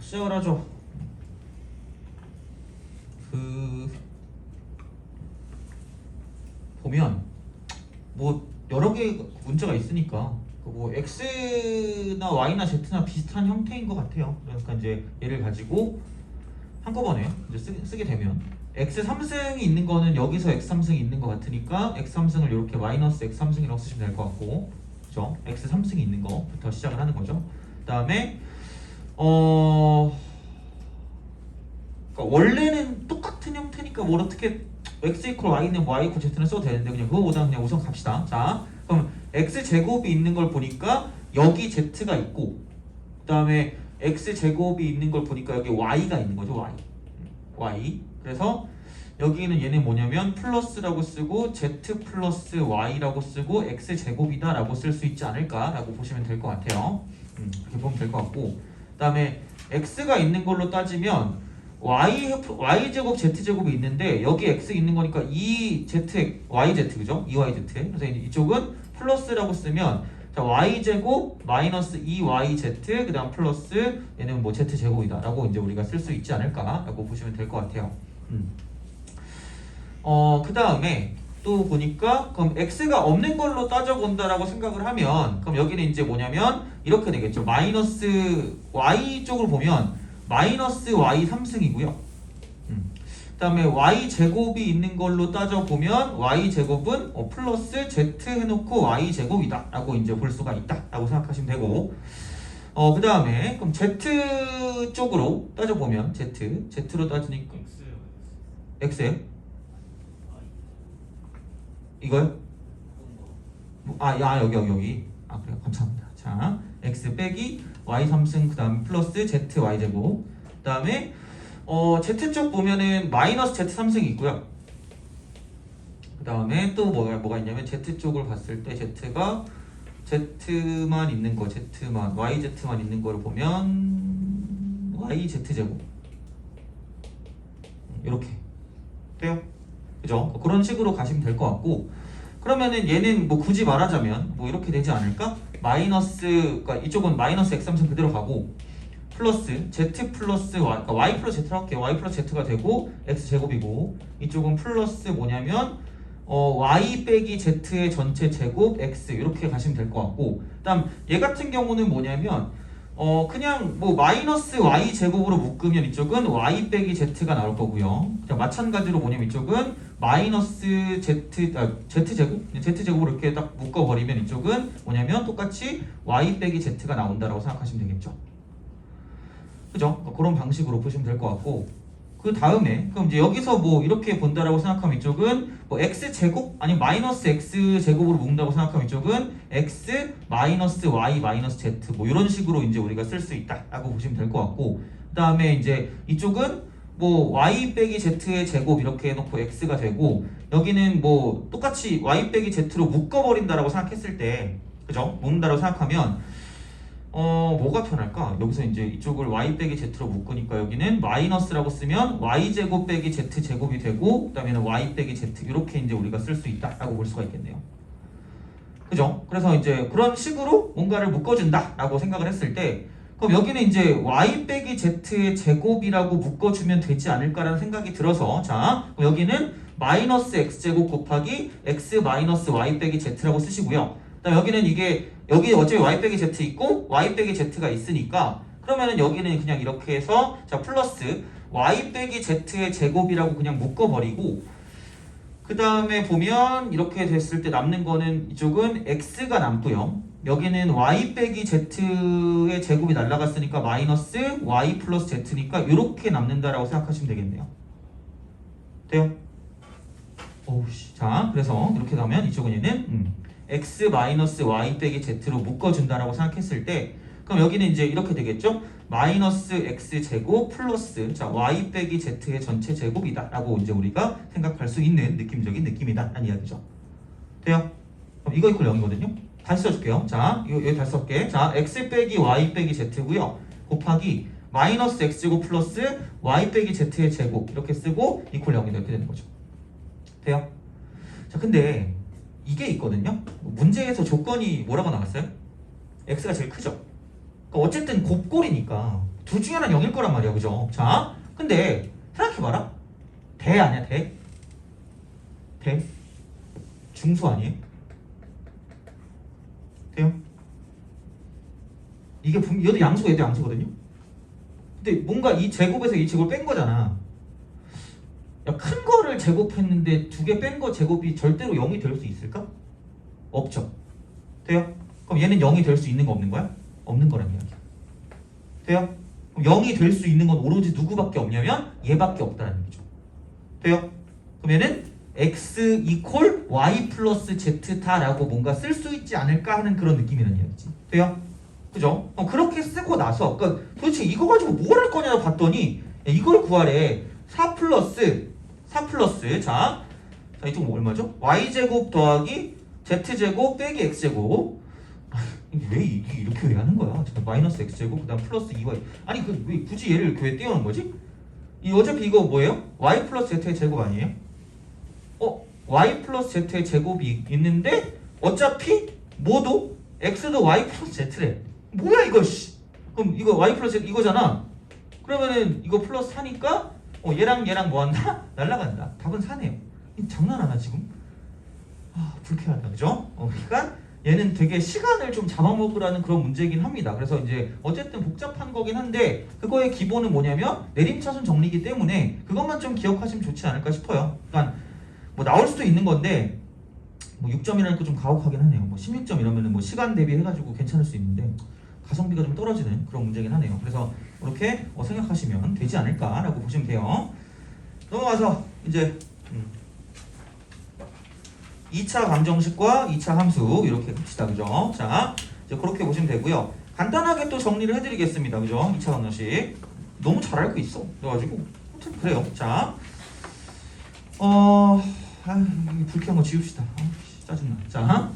시작을 하죠. 보면 뭐 여러 개의 문제가 있으니까 뭐 x나 y나 z나 비슷한 형태인 것 같아요. 그러니까 이제 얘를 가지고 한꺼번에 이제 쓰게 되면 x 3승이 있는 거는 여기서 x 3승이 있는 것 같으니까 x 3승을 이렇게 마이너스 x 3승이라고 쓰시면 될 것 같고, 그죠? x 3승이 있는 거부터 시작을 하는 거죠. 그다음에 그러니까 원래는 똑같은 형태니까 뭘 어떻게 x 이퀄 y는 y 이퀄 z는 써도 되는데 그냥 그거보다는 그냥 우선 갑시다. 자, 그럼 x 제곱이 있는 걸 보니까 여기 z가 있고, 그다음에 x 제곱이 있는 걸 보니까 여기 y가 있는 거죠. y. 그래서 여기는 얘는 뭐냐면 플러스라고 쓰고 z 플러스 y라고 쓰고 x 제곱이다라고 쓸 수 있지 않을까라고 보시면 될 것 같아요. 그렇게 보면 될 것 같고, 그다음에 x가 있는 걸로 따지면 y 제곱 z 제곱이 있는데 여기 x 있는 거니까 2z yz 그죠? 2yz. 그래서 이쪽은 플러스라고 쓰면 자 y 제곱 마이너스 2yz 그다음 플러스 얘는 뭐 z 제곱이다라고 이제 우리가 쓸 수 있지 않을까라고 보시면 될 것 같아요. 그다음에 또 보니까 그럼 x가 없는 걸로 따져본다라고 생각을 하면 그럼 여기는 이제 뭐냐면 이렇게 되겠죠. 마이너스 y 쪽으로 보면 마이너스 y 3승이고요. 그다음에 y 제곱이 있는 걸로 따져보면 y 제곱은 플러스 z 해놓고 y 제곱이다라고 이제 볼 수가 있다라고 생각하시면 되고, 그다음에 그럼 z 쪽으로 따져보면 z로 따지니까 x요? 이거요? 여기. 그래요. 감사합니다. 자, x 빼기 y 3승 그다음 플러스 z y 제곱. 그다음에 z쪽 보면은 마이너스 z 3승이 있고요. 그다음에 또 뭐가 있냐면 z쪽을 봤을 때 z가 z만 있는 거, z만 yz만 있는 거를 보면 yz 제곱. 이렇게 돼요. 그죠? 그런 식으로 가시면 될 것 같고, 그러면은 얘는 뭐 굳이 말하자면 뭐 이렇게 되지 않을까? 그러니까 이쪽은 마이너스 x3승 그대로 가고 플러스 z 플러스 y, 그러니까 y 플러스 z를 할게요. y 플러스 z가 되고 x 제곱이고, 이쪽은 플러스 뭐냐면 y 빼기 z의 전체 제곱 x 이렇게 가시면 될 것 같고, 그다음 얘 같은 경우는 뭐냐면 그냥 뭐 마이너스 y 제곱으로 묶으면 이쪽은 y 빼기 z가 나올 거고요. 마찬가지로 뭐냐면 이쪽은 마이너스 z 제곱 z 제곱으로 이렇게 딱 묶어버리면 이쪽은 뭐냐면 똑같이 y 빼기 z가 나온다라고 생각하시면 되겠죠. 그죠? 그런 방식으로 보시면 될 것 같고, 그 다음에 그럼 이제 여기서 뭐 이렇게 본다라고 생각하면 이쪽은 뭐 x 제곱 아니 마이너스 x 제곱으로 묶는다고 생각하면 이쪽은 x 마이너스 y 마이너스 z 뭐 이런 식으로 이제 우리가 쓸 수 있다라고 보시면 될 것 같고, 그 다음에 이제 이쪽은 뭐 y 빼기 z의 제곱 이렇게 해놓고 x가 되고, 여기는 뭐 똑같이 y 빼기 z로 묶어버린다라고 생각했을 때, 그죠? 묶는다라고 생각하면 뭐가 편할까? 여기서 이제 이쪽을 y 빼기 z로 묶으니까 여기는 마이너스라고 쓰면 y 제곱 빼기 z 제곱이 되고, 그다음에는 y 빼기 z 이렇게 이제 우리가 쓸 수 있다라고 볼 수가 있겠네요. 그죠? 그래서 이제 그런 식으로 뭔가를 묶어준다라고 생각을 했을 때, 그럼 여기는 이제 y 빼기 z의 제곱이라고 묶어주면 되지 않을까라는 생각이 들어서, 자, 그럼 여기는 마이너스 x 제곱 곱하기 x 마이너스 y 빼기 z라고 쓰시고요. 그다음 여기는 여기 어차피 y 빼기 z 있고 y 빼기 z가 있으니까 그러면은 여기는 그냥 이렇게 해서 자 플러스 y 빼기 z의 제곱이라고 그냥 묶어버리고, 그 다음에 보면 이렇게 됐을 때 남는 거는 이쪽은 x가 남고요. 여기는 y 빼기 z의 제곱이 날라갔으니까 마이너스 y 플러스 z니까 이렇게 남는다라고 생각하시면 되겠네요. 돼요? 자, 그래서 이렇게 가면 이쪽은 얘는 x 마이너스 y 빼기 z로 묶어준다라고 생각했을 때, 그럼 여기는 이제 이렇게 되겠죠? 마이너스 x 제곱 플러스 자 y 빼기 z의 전체 제곱이다라고 이제 우리가 생각할 수 있는 느낌적인 느낌이다라는 이야기죠. 돼요? 그럼 이거 이퀄 0이거든요. 다시 써줄게요. 자, 여기 다시 써볼게. 자, x 빼기 y 빼기 z고요. 곱하기 마이너스 x 제곱 플러스 y 빼기 z의 제곱 이렇게 쓰고 이퀄 0이 이렇게 되는 거죠. 돼요? 자, 근데 이게 있거든요. 문제에서 조건이 뭐라고 나왔어요? x가 제일 크죠. 그러니까 어쨌든 곱골이니까 둘 중에 하나는 0일 거란 말이야. 그죠? 자, 근데 생각해봐라. 대 아니야? 대? 대? 중수 아니에요? 돼요? 이게 얘도 양수고 얘도 양수거든요? 근데 뭔가 이 제곱에서 이 제곱을 뺀 거잖아. 야, 큰 거를 제곱했는데 두 개 뺀 거 제곱이 절대로 0이 될 수 있을까? 없죠. 돼요? 그럼 얘는 0이 될 수 있는 거 없는 거야? 없는 거란 이야기야. 돼요? 그럼 0이 될 수 있는 건 오로지 누구밖에 없냐면 얘밖에 없다는 얘기죠. 돼요? 그럼 얘는 x 이퀄 y 플러스 z다라고 뭔가 쓸 수 있지 않을까 하는 그런 느낌이라는 이야기지. 돼요? 그죠? 그렇게 쓰고 나서 그러니까 도대체 이거 가지고 뭘 할 거냐고 봤더니 이걸 구하래. 4 플러스 자 이쪽 뭐 얼마죠? y제곱 더하기 z제곱 빼기 x제곱. 왜 이게 이렇게 왜 하는 거야? 마이너스 x제곱 그 다음 플러스 2y. 아니 그 왜 굳이 얘를 이렇게 왜 띄우는 거지? 어차피 이거 뭐예요? y 플러스 z의 제곱 아니에요? y 플러스 z의 제곱이 있는데 어차피 뭐도 x도 y 플러스 z래. 뭐야 이거 씨. 그럼 이거 y 플러스 z 이거잖아. 그러면은 이거 플러스 4니까 얘랑 뭐 한다? 날라간다. 답은 4네요. 장난하나 지금? 불쾌하다. 그죠? 그러니까 얘는 되게 시간을 좀 잡아먹으라는 그런 문제이긴 합니다. 그래서 이제 어쨌든 복잡한 거긴 한데 그거의 기본은 뭐냐면 내림차순 정리이기 때문에 그것만 좀 기억하시면 좋지 않을까 싶어요. 그러니까 뭐 나올 수도 있는 건데 뭐 6점이라니까 좀 가혹하긴 하네요. 뭐 16점 이러면은 뭐 시간 대비해가지고 괜찮을 수 있는데 가성비가 좀 떨어지는 그런 문제긴 하네요. 그래서 이렇게 생각하시면 되지 않을까라고 보시면 돼요. 넘어가서 이제 2차 방정식과 2차 함수 이렇게 합시다. 그죠? 자, 이제 그렇게 보시면 되고요. 간단하게 또 정리를 해드리겠습니다. 그죠? 2차 방정식 너무 잘 알고 있어. 그래가지고 아무튼 그래요. 자, 불쾌한 거 지웁시다. 짜증나. 자,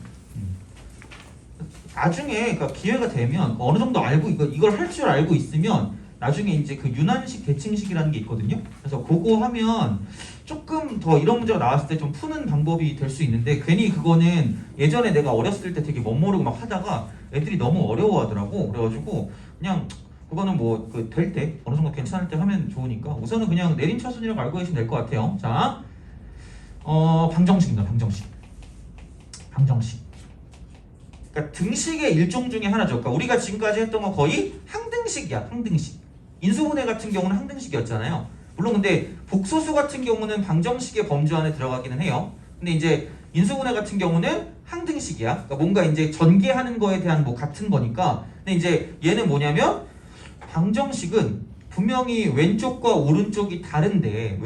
나중에 그러니까 기회가 되면 어느 정도 알고 이걸 할 줄 알고 있으면 나중에 이제 그 유난식 대칭식이라는 게 있거든요. 그래서 그거 하면 조금 더 이런 문제가 나왔을 때 좀 푸는 방법이 될 수 있는데 괜히 그거는 예전에 내가 어렸을 때 되게 멋모르고 막 하다가 애들이 너무 어려워하더라고. 그래가지고 그냥 그거는 뭐 그 될 때 어느 정도 괜찮을 때 하면 좋으니까 우선은 그냥 내림차순이라고 알고 계시면 될 것 같아요. 자, 방정식입니다. 방정식. 그러니까 등식의 일종 중에 하나죠. 그러니까 우리가 지금까지 했던 거 거의 항등식이야. 항등식. 인수분해 같은 경우는 항등식이었잖아요. 물론 근데 복소수 같은 경우는 방정식의 범주 안에 들어가기는 해요. 근데 이제 인수분해 같은 경우는 항등식이야. 그러니까 뭔가 이제 전개하는 거에 대한 뭐 같은 거니까. 근데 이제 얘는 뭐냐면 방정식은 분명히 왼쪽과 오른쪽이 다른데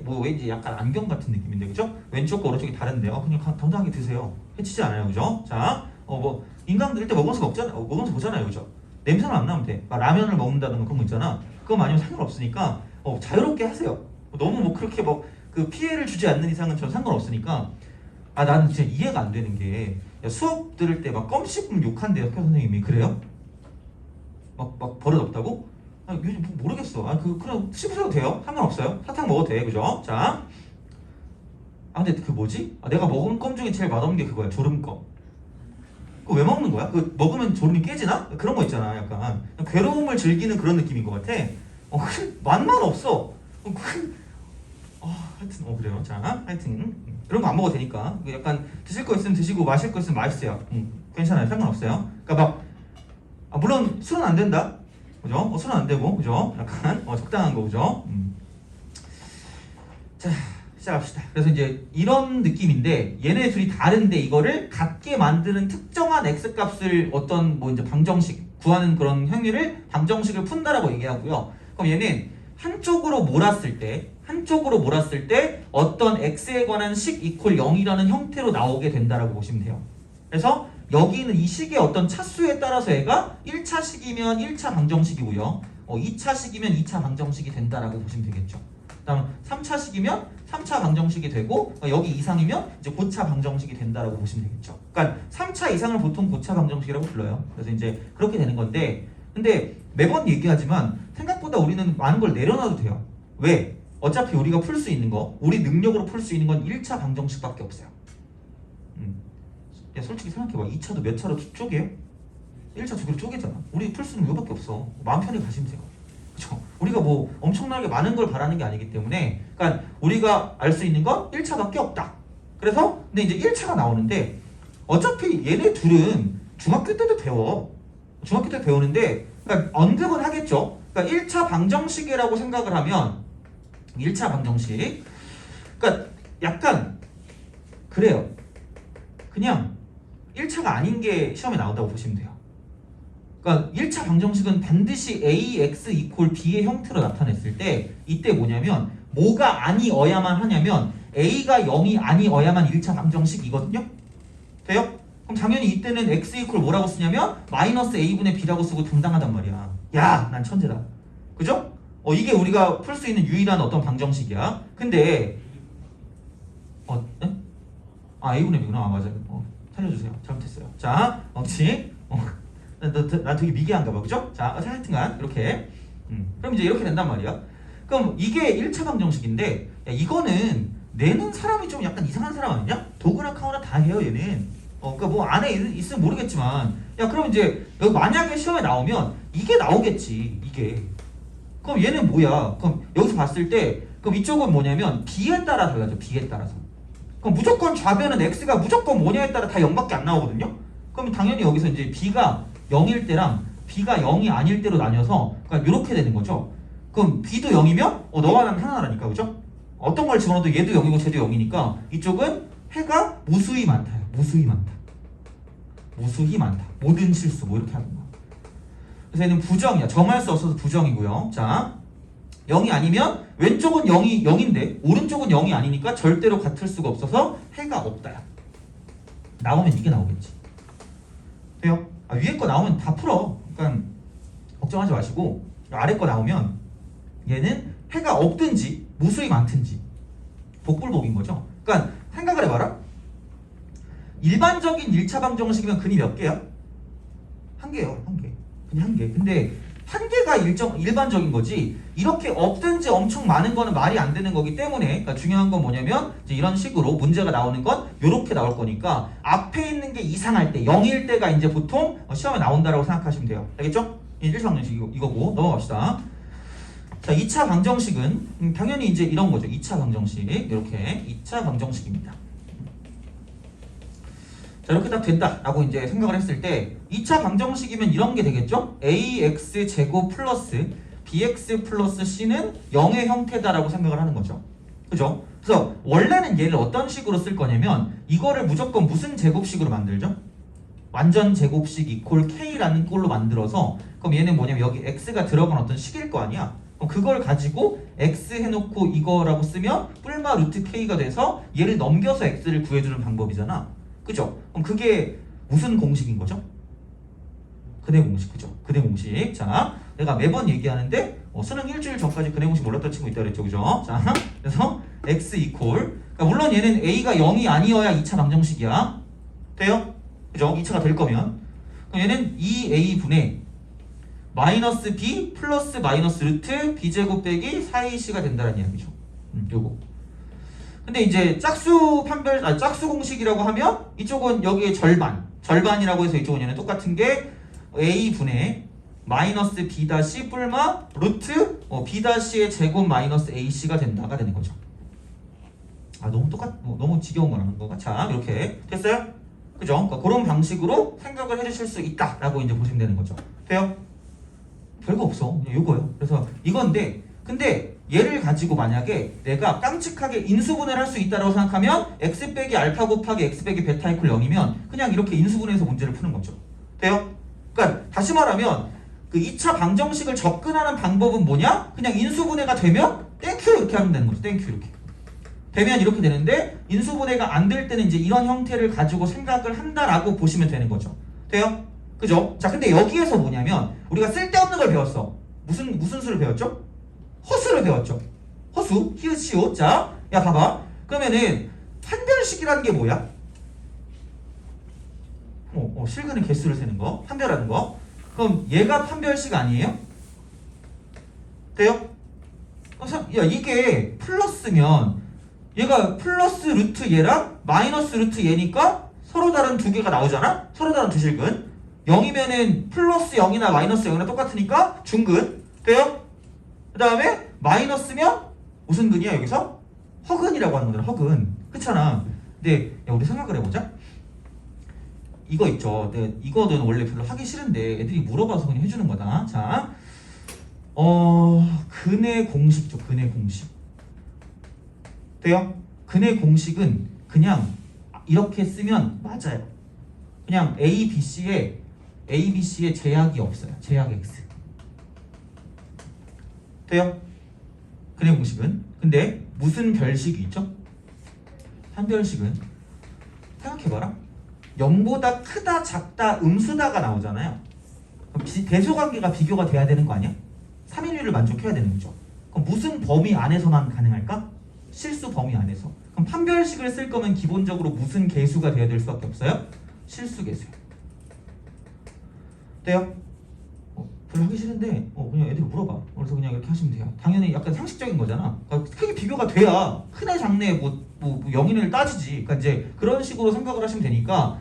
뭐 왠지 약간 안경 같은 느낌인데 그죠? 왼쪽과 오른쪽이 다른데 그냥 당당하게 드세요. 해치지 않아요. 그죠? 자, 뭐 인간들 일단 먹으면서 보잖아요. 그죠? 냄새는 안 나면 돼. 막 라면을 먹는다든가 그런 거 있잖아. 그거 아니면 상관없으니까 자유롭게 하세요. 너무 뭐 그렇게 그 피해를 주지 않는 이상은 전 상관없으니까. 나는 진짜 이해가 안 되는 게 수업 들을 때 막 껌 씹으면 욕한대요. 학교 선생님이. 그래요? 막 버릇없다고? 요즘 모르겠어. 그냥 씹으셔도 돼요. 상관없어요. 사탕 먹어도 돼. 그죠? 자. 근데 그 뭐지? 내가 먹은 껌 중에 제일 맛없는 게 그거야. 졸음껌. 그거 왜 먹는 거야? 그 먹으면 졸음이 깨지나? 그런 거 있잖아. 약간 괴로움을 즐기는 그런 느낌인 것 같아. 맛만 없어. 하여튼 그래요. 자, 하여튼 이런 거 안 먹어도 되니까. 약간 드실 거 있으면 드시고 마실 거 있으면 마시세요. 괜찮아요. 상관없어요. 그러니까 물론 술은 안 된다. 그죠? 술은 안 되고, 그죠? 약간 적당한 거, 그죠? 자, 시작합시다. 그래서 이제 이런 느낌인데 얘네 둘이 다른데 이거를 같게 만드는 특정한 x 값을 어떤 뭐 이제 방정식 구하는 그런 행위를 방정식을 푼다라고 얘기하고요. 그럼 얘는 한쪽으로 몰았을 때 어떤 x에 관한 식 이퀄 0이라는 형태로 나오게 된다라고 보시면 돼요. 그래서 여기는 이 식의 어떤 차수에 따라서 얘가 1차식이면 1차 방정식이고요. 2차식이면 2차 방정식이 된다라고 보시면 되겠죠. 그다음 3차식이면 3차 방정식이 되고 여기 이상이면 이제 고차 방정식이 된다라고 보시면 되겠죠. 그러니까 3차 이상을 보통 고차 방정식이라고 불러요. 그래서 이제 그렇게 되는 건데 근데 매번 얘기하지만 생각보다 우리는 많은 걸 내려놔도 돼요. 왜? 어차피 우리가 풀 수 있는 거, 우리 능력으로 풀 수 있는 건 1차 방정식밖에 없어요. 솔직히 생각해봐. 2차도 몇 차로 쪼개요? 1차 두 개로 쪼개잖아. 우리 풀 수는 이거밖에 없어. 마음 편히 가시면 돼요. 그렇죠? 우리가 뭐 엄청나게 많은 걸 바라는 게 아니기 때문에, 그러니까 우리가 알 수 있는 건 1차밖에 없다. 그래서 근데 이제 1차가 나오는데 어차피 얘네 둘은 중학교 때도 배워. 중학교 때 배우는데 그러니까 언급은 하겠죠. 그러니까 1차 방정식이라고 생각을 하면 1차 방정식. 그러니까 약간 그래요. 그냥 1차가 아닌 게 시험에 나온다고 보시면 돼요. 그러니까 1차 방정식은 반드시 ax 이퀄 b의 형태로 나타냈을 때 이때 뭐냐면 뭐가 아니어야만 하냐면 a가 0이 아니어야만 1차 방정식이거든요. 돼요? 그럼 당연히 이때는 x 이퀄 뭐라고 쓰냐면 마이너스 a분의 b라고 쓰고 당당하단 말이야. 야, 난 천재다. 그죠? 이게 우리가 풀 수 있는 유일한 어떤 방정식이야. 근데 네? a분의 b구나. 맞아요. 살려주세요. 잘못했어요. 자, 엉치. 나 되게 미개한가 봐. 그죠? 자, 하여튼간 이렇게. 그럼 이제 이렇게 된단 말이야. 그럼 이게 1차 방정식인데 야, 이거는 내는 사람이 좀 약간 이상한 사람 아니냐? 도구나 카우나 다 해요, 얘는. 그러니까 뭐 안에 있으면 모르겠지만 야, 그럼 이제 여기 만약에 시험에 나오면 이게 나오겠지. 이게. 그럼 얘는 뭐야? 그럼 여기서 봤을 때 그럼 이쪽은 뭐냐면 b에 따라 달라져. b에 따라서. 그럼 무조건 좌변은 x가 무조건 뭐냐에 따라 다 0밖에 안 나오거든요. 그럼 당연히 여기서 이제 b가 0일 때랑 b가 0이 아닐 때로 나뉘어서 그러니까 이렇게 되는 거죠. 그럼 b도 0이면 너와 난 하나라니까. 그죠? 어떤 걸 집어넣어도 얘도 0이고 쟤도 0이니까 이쪽은 해가 무수히 많다요. 무수히 많다. 무수히 많다. 모든 실수 뭐 이렇게 하는 거야. 그래서 얘는 부정이야. 정할 수 없어서 부정이고요. 자, 0이 아니면 왼쪽은 0인데 오른쪽은 0이 아니니까 절대로 같을 수가 없어서 해가 없다야. 나오면 이게 나오겠지. 돼요? 위에 거 나오면 다 풀어. 그러니까 걱정하지 마시고 아래 거 나오면 얘는 해가 없든지 무수히 많든지 복불복인 거죠. 그러니까 생각을 해봐라. 일반적인 1차 방정식이면 근이 몇 개야? 한 개요. 한 개. 근이 한 개. 근데 한 개가 일반적인 거지 이렇게 없든지 엄청 많은 거는 말이 안 되는 거기 때문에 그러니까 중요한 건 뭐냐면 이제 이런 식으로 문제가 나오는 건 이렇게 나올 거니까 앞에 있는 게 이상할 때 0일 때가 이제 보통 시험에 나온다라고 생각하시면 돼요. 알겠죠? 1차 방정식 이거고 넘어갑시다. 자, 2차 방정식은 당연히 이제 이런 거죠. 2차 방정식 이렇게 2차 방정식입니다. 자, 이렇게 딱 된다라고 이제 생각을 했을 때 2차 방정식이면 이런 게 되겠죠? ax 제곱 플러스 bx 플러스 c는 0의 형태다라고 생각을 하는 거죠. 그죠? 그래서 원래는 얘를 어떤 식으로 쓸 거냐면 이거를 무조건 무슨 제곱식으로 만들죠? 완전 제곱식 이퀄 k라는 꼴로 만들어서 그럼 얘는 뭐냐면 여기 x가 들어간 어떤 식일 거 아니야? 그럼 그걸 가지고 x 해놓고 이거라고 쓰면 뿔마 루트 k가 돼서 얘를 넘겨서 x를 구해주는 방법이잖아. 그죠? 그럼 그게 무슨 공식인 거죠? 근해 공식. 그죠? 근해 공식. 자, 내가 매번 얘기하는데 수능 일주일 전까지 근해 공식 몰랐던 친구 있다 그랬죠. 그죠? 자, 그래서 x 이퀄 그러니까 물론 얘는 a가 0이 아니어야 2차 방정식이야. 돼요? 그죠? 2차가 될 거면 그럼 얘는 2a분의 마이너스 b 플러스 마이너스 루트 b제곱 빼기 4ac가 된다는 이야기죠. 요거. 근데 이제 짝수 공식이라고 하면 이쪽은 여기에 절반이라고 해서 이쪽은 얘는 똑같은 게 a분의 마이너스 b 다시 뿔마 루트 b 다시의 제곱 마이너스 ac가 된다가 되는 거죠. 너무 지겨운 건 아닌 건가? 자, 이렇게 됐어요? 그죠? 그러니까 그런 방식으로 생각을 해주실 수 있다라고 이제 보시면 되는 거죠. 돼요? 별거 없어. 그냥 요거예요. 그래서 이건데 근데 얘를 가지고 만약에 내가 깜찍하게 인수분해를 할 수 있다고 생각하면 x 빼기 알파 곱하기 x 빼기 베타 이퀄 0이면 그냥 이렇게 인수분해해서 문제를 푸는 거죠. 돼요? 그러니까 다시 말하면 그 2차 방정식을 접근하는 방법은 뭐냐? 그냥 인수분해가 되면 땡큐 이렇게 하면 되는 거죠. 땡큐 이렇게. 되면 이렇게 되는데 인수분해가 안 될 때는 이제 이런 형태를 가지고 생각을 한다라고 보시면 되는 거죠. 돼요? 그죠? 자, 근데 여기에서 뭐냐면 우리가 쓸데없는 걸 배웠어. 무슨 수를 배웠죠? 허수를 배웠죠. 허수, 히읗, 시옷. 자, 야 봐봐. 그러면은 판별식이라는 게 뭐야? 실근의 개수를 세는 거, 판별하는 거. 그럼 얘가 판별식 아니에요? 돼요? 야, 이게 플러스면 얘가 플러스 루트 얘랑 마이너스 루트 얘니까 서로 다른 두 개가 나오잖아? 서로 다른 두 실근. 0이면은 플러스 0이나 마이너스 0이나 똑같으니까 중근. 돼요? 그 다음에 마이너스면 무슨 근이야 여기서? 허근이라고 하는 거잖아. 허근. 그렇잖아. 근데 야, 우리 생각을 해보자. 이거 있죠. 이거는 원래 별로 하기 싫은데 애들이 물어봐서 그냥 해주는 거다. 자, 근의 공식이죠. 근의 공식. 돼요? 근의 공식은 그냥 이렇게 쓰면 맞아요. 그냥 ABC에 제약이 없어요. 제약 X. 돼요? 근의 공식은. 근데 무슨 별식이 있죠? 한별식은 생각해봐라. 0보다 크다, 작다, 음수다가 나오잖아요. 그럼 대소관계가 비교가 돼야 되는 거 아니야? 3일류를 만족해야 되는 거죠. 그럼 무슨 범위 안에서만 가능할까? 실수 범위 안에서. 그럼 판별식을 쓸 거면 기본적으로 무슨 계수가 돼야 될 수밖에 없어요? 실수 계수요. 돼요? 별로 하기 싫은데 그냥 애들 물어봐. 그래서 그냥 이렇게 하시면 돼요. 당연히 약간 상식적인 거잖아. 그러니까 크게 비교가 돼야 큰애 작네 뭐 영인을 따지지. 그러니까 이제 그런 식으로 생각을 하시면 되니까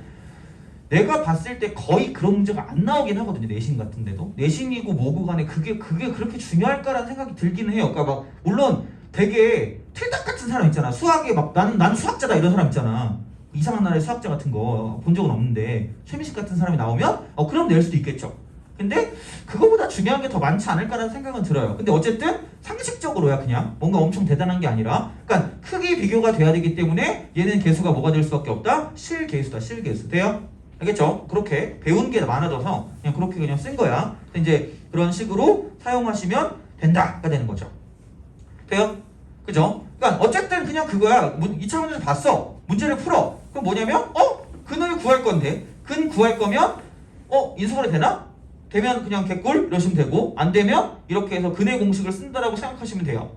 내가 봤을 때 거의 그런 문제가 안 나오긴 하거든요. 내신 같은데도 내신이고 뭐고 간에 그게 그렇게 중요할까라는 생각이 들기는 해요. 그러니까 막 물론 되게 틀딱 같은 사람 있잖아. 수학에 막 나는 수학자다 이런 사람 있잖아. 이상한 나라의 수학자 같은 거 본 적은 없는데 최민식 같은 사람이 나오면 그럼 낼 수도 있겠죠. 근데 그거보다 중요한 게 더 많지 않을까라는 생각은 들어요. 근데 어쨌든 상식적으로야 그냥 뭔가 엄청 대단한 게 아니라 그러니까 크기 비교가 돼야 되기 때문에 얘는 계수가 뭐가 될 수밖에 없다? 실계수다. 실계수. 돼요? 알겠죠? 그렇게 배운 게 많아져서 그냥 그렇게 그냥 쓴 거야. 이제 그런 식으로 사용하시면 된다가 되는 거죠. 돼요? 그죠? 그러니까 어쨌든 그냥 그거야. 2차 문제를 봤어. 문제를 풀어. 그럼 뭐냐면 근을 구할 건데 근 구할 거면 인수분해 되나? 되면 그냥 개꿀 이러시면 되고 안 되면 이렇게 해서 근의 공식을 쓴다라고 생각하시면 돼요.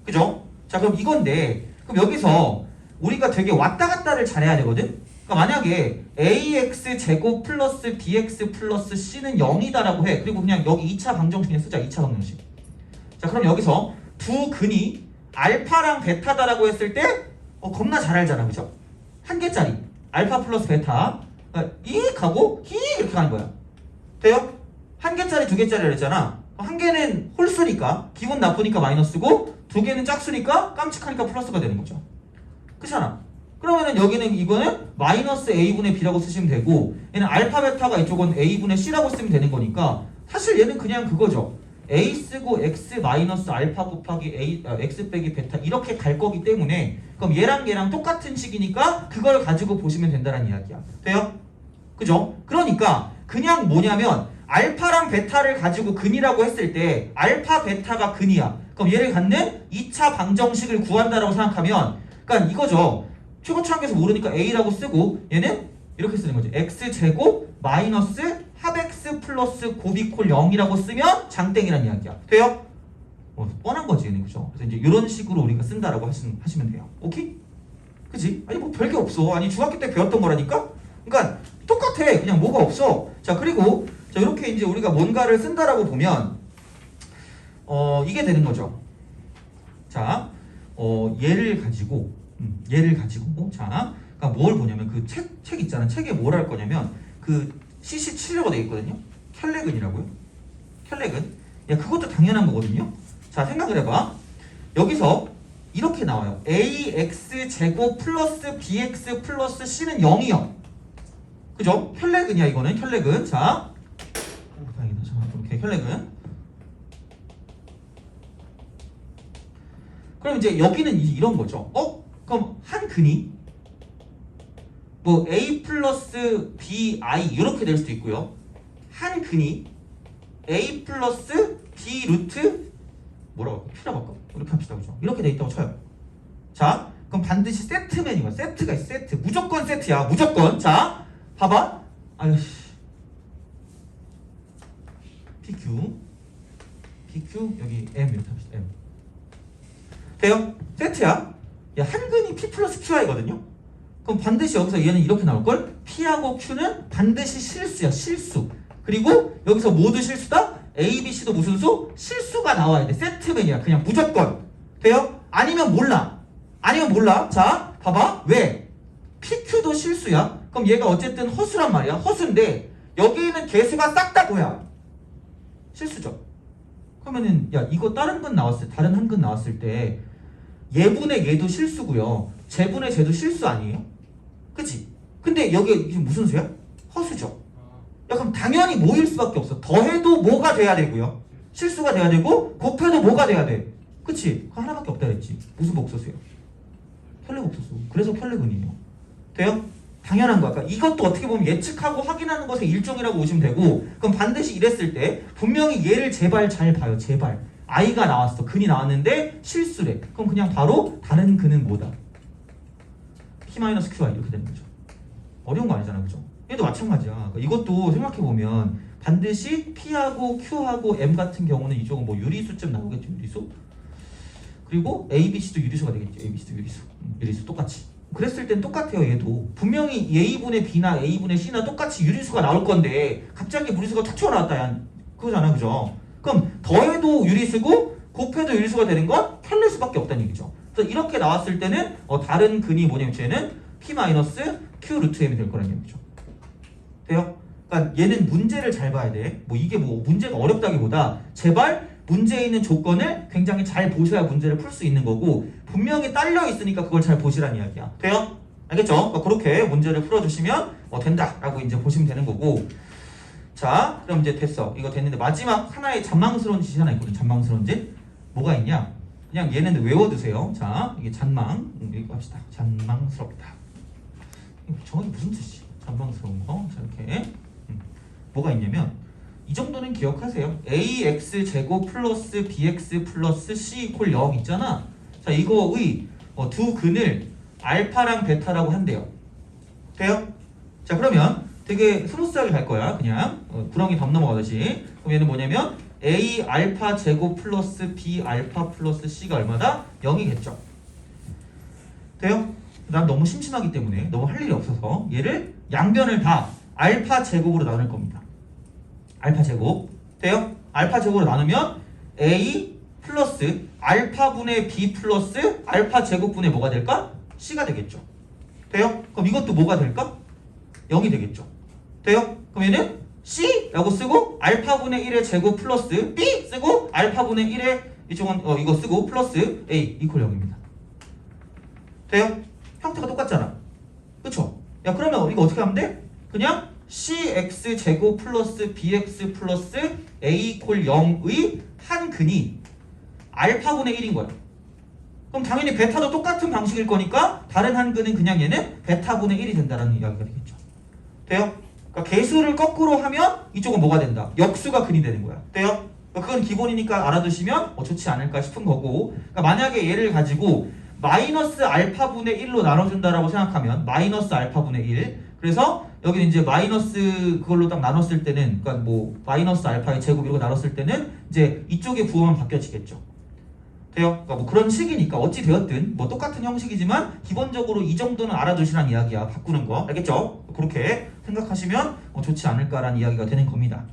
그죠? 자 그럼 이건데 그럼 여기서 우리가 되게 왔다 갔다를 잘해야 되거든? 그러니까 만약에 ax 제곱 플러스 bx 플러스 c는 0이다라고 해. 그리고 그냥 여기 2차 방정식에 쓰자. 2차 방정식. 자 그럼 여기서 두 근이 알파랑 베타다라고 했을 때 겁나 잘 알잖아. 그죠? 한 개짜리 알파 플러스 베타 그러니까 이익 하고 히 이렇게 가는 거야. 돼요? 한 개짜리 두 개짜리 그랬잖아. 한 개는 홀수니까 기분 나쁘니까 마이너스고 두 개는 짝수니까 깜찍하니까 플러스가 되는 거죠. 그렇잖아. 그러면은 여기는 이거는 마이너스 a분의 b라고 쓰시면 되고 얘는 알파 베타가 이쪽은 a분의 c라고 쓰면 되는 거니까 사실 얘는 그냥 그거죠. a 쓰고 x 마이너스 알파 곱하기 x 빼기 베타 이렇게 갈 거기 때문에 그럼 얘랑 얘랑 똑같은 식이니까 그걸 가지고 보시면 된다는 이야기야. 돼요? 그죠? 그러니까 그냥 뭐냐면 알파랑 베타를 가지고 근이라고 했을 때 알파 베타가 근이야. 그럼 얘를 갖는 2차 방정식을 구한다라고 생각하면 그러니까 이거죠. 최고차항에서 모르니까 a라고 쓰고 얘는 이렇게 쓰는 거지. x제곱 마이너스 합x 플러스 곱이콜 0이라고 쓰면 장땡이란 이야기야. 돼요? 뻔한 거지 얘는. 그죠? 그래서 이제 이런 식으로 우리가 쓴다라고 하시면 돼요. 오케이? 그지? 아니 뭐 별게 없어. 아니 중학교 때 배웠던 거라니까? 그러니까 똑같아. 그냥 뭐가 없어. 자 그리고 자 이렇게 이제 우리가 뭔가를 쓴다라고 보면 이게 되는 거죠. 자 얘를 가지고 자 그러니까 뭘 보냐면 그 책 있잖아. 책에 뭘 할 거냐면 그 CC7료가 돼 있거든요. 켈레근이라고요. 켈레근. 야 그것도 당연한 거거든요. 자 생각을 해봐. 여기서 이렇게 나와요. ax 제곱 플러스 bx 플러스 c는 0이요. 그죠? 혈레근이야 이거는. 혈레근. 자 다행이다. 자 이렇게 혈레근. 그럼 이제 여기는 이런 거죠. 그럼 한 근이 뭐 a 플러스 bi 이렇게 될 수도 있고요. 한 근이 a 플러스 b 루트 뭐라고 할까? p라고 할까? 이렇게 합시다. 그죠? 이렇게 돼 있다고 쳐요. 자 그럼 반드시 세트맨이야. 세트가 있어. 세트. 무조건 세트야. 무조건. 자 봐봐. 아유씨. PQ 여기 M 이렇게 합시다. M. 돼요? 세트야. 야, 한 근이 P 플러스 QI거든요? 그럼 반드시 여기서 얘는 이렇게 나올걸? P하고 Q는 반드시 실수야. 실수. 그리고 여기서 모두 실수다? A, B, C도 무슨 수? 실수가 나와야 돼. 세트맨이야. 그냥 무조건. 돼요? 아니면 몰라. 자, 봐봐. 왜? PQ도 실수야. 그럼 얘가 어쨌든 허수란 말이야. 허수인데 여기 있는 개수가 싹 다 뭐야? 실수죠. 그러면은 야 이거 다른 근 나왔을 때, 다른 한 근 나왔을 때 얘분의 얘도 실수고요. 쟤분의 쟤도 실수 아니에요? 그치? 근데 여기 이게 무슨 수야? 허수죠. 야 그럼 당연히 뭐일 수밖에 없어. 더해도 뭐가 돼야 되고요. 실수가 돼야 되고 곱해도 뭐가 돼야 돼. 그치? 그거 하나밖에 없다 그랬지. 무슨 복소수야? 켤레복소수. 그래서 켤레근이에요. 돼요? 당연한 거야. 그러니까 이것도 어떻게 보면 예측하고 확인하는 것의 일종이라고 보시면 되고 그럼 반드시 이랬을 때 분명히 얘를 제발 잘 봐요. 제발. i가 나왔어. 근이 나왔는데 실수래. 그럼 그냥 바로 다른 근은 뭐다? p-qi 이렇게 되는 거죠. 어려운 거 아니잖아. 그죠? 얘도 마찬가지야. 그러니까 이것도 생각해보면 반드시 p하고 q하고 m 같은 경우는 이쪽은 뭐 유리수쯤 나오겠죠. 유리수. 그리고 a, b, c도 유리수가 되겠죠. a, b, c도 유리수. 유리수 똑같이. 그랬을 땐 똑같아요. 얘도 분명히 a분의 b나 a분의 c나 똑같이 유리수가 나올 건데 갑자기 무리수가 툭 튀어나왔다. 야 그거잖아. 그죠? 그럼 더해도 유리수고 곱해도 유리수가 되는 건 켤레수밖에 없다는 얘기죠. 그래서 이렇게 나왔을 때는 다른 근이 뭐냐면 쟤는 p-q 루트 m이 될 거라는 얘기죠. 돼요? 그러니까 얘는 문제를 잘 봐야 돼. 뭐 이게 뭐 문제가 어렵다기보다 제발 문제에 있는 조건을 굉장히 잘 보셔야 문제를 풀 수 있는 거고 분명히 딸려 있으니까 그걸 잘 보시라는 이야기야. 돼요? 알겠죠? 그러니까 그렇게 문제를 풀어주시면 된다라고 이제 보시면 되는 거고. 자, 그럼 이제 됐어. 이거 됐는데 마지막 하나의 잔망스러운 짓이 하나 있거든. 잔망스러운 짓. 뭐가 있냐? 그냥 얘는 외워두세요. 자, 이게 잔망. 이거 합시다. 잔망스럽다. 정확히 무슨 뜻이지? 잔망스러운 거. 자, 이렇게. 뭐가 있냐면 이 정도는 기억하세요. ax 제곱 플러스 bx 플러스 c 이퀄 0 있잖아. 자, 이거의 두 근을 알파랑 베타라고 한대요. 돼요? 자, 그러면 되게 스무스하게 갈 거야. 그냥 구렁이 담 넘어가듯이. 그럼 얘는 뭐냐면 a 알파 제곱 플러스 b 알파 플러스 c가 얼마다? 0이겠죠. 돼요? 난 너무 심심하기 때문에 너무 할 일이 없어서 얘를 양변을 다 알파 제곱으로 나눌 겁니다. 알파 제곱. 돼요? 알파 제곱으로 나누면 a 플러스 알파분의 b 플러스 알파 제곱분의 뭐가 될까? c가 되겠죠. 돼요? 그럼 이것도 뭐가 될까? 0이 되겠죠. 돼요? 그럼 얘는 c라고 쓰고 알파분의 1의 제곱 플러스 b 쓰고 알파분의 1의 이쪽은 이거 쓰고 플러스 a 이퀄 0입니다. 돼요? 형태가 똑같잖아. 그쵸? 야 그러면 이거 어떻게 하면 돼? 그냥 cx 제곱 플러스 bx 플러스 a 이퀄 0의 한 근이 알파분의 1인 거야. 그럼 당연히 베타도 똑같은 방식일 거니까 다른 한 근은 그냥 얘는 베타분의 1이 된다는 이야기가 되겠죠. 돼요? 그러니까 개수를 거꾸로 하면 이쪽은 뭐가 된다? 역수가 근이 되는 거야. 돼요? 그건 기본이니까 알아두시면 좋지 않을까 싶은 거고. 그러니까 만약에 얘를 가지고 마이너스 알파분의 1로 나눠준다라고 생각하면 마이너스 알파분의 1. 그래서 여기는 이제 마이너스 그걸로 딱 나눴을 때는 그러니까 뭐 마이너스 알파의 제곱 이러고 나눴을 때는 이제 이쪽의 부호만 바뀌어지겠죠. 돼요? 그러니까 뭐 그런 식이니까 어찌 되었든 뭐 똑같은 형식이지만 기본적으로 이 정도는 알아두시란 이야기야. 바꾸는 거. 알겠죠? 그렇게 생각하시면 좋지 않을까라는 이야기가 되는 겁니다.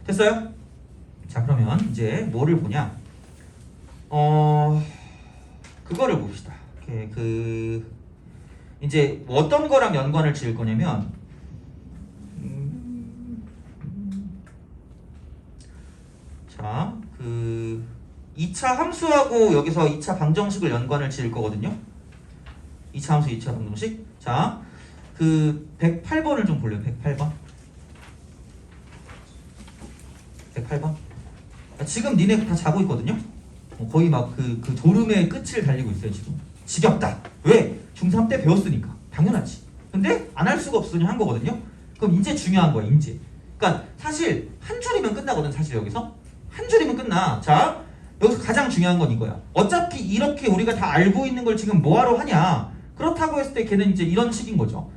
됐어요? 자 그러면 이제 뭐를 보냐? 그거를 봅시다. 이제 어떤 거랑 연관을 지을 거냐면 자 2차 함수하고 여기서 2차 방정식을 연관을 지을 거거든요. 2차 함수 2차 방정식. 자 108번을 좀 볼래요. 108번. 108번. 지금 니네 다 자고 있거든요. 거의 막 그 졸음의 끝을 달리고 있어요. 지금 지겹다. 왜? 중3 때 배웠으니까 당연하지. 근데 안 할 수가 없으니 한 거거든요. 그럼 이제 중요한 거야. 이제. 그러니까 사실 한 줄이면 끝나거든. 사실 여기서 한 줄이면 끝나. 자 여기서 가장 중요한 건 이거야. 어차피 이렇게 우리가 다 알고 있는 걸 지금 뭐하러 하냐. 그렇다고 했을 때 걔는 이제 이런 식인 거죠.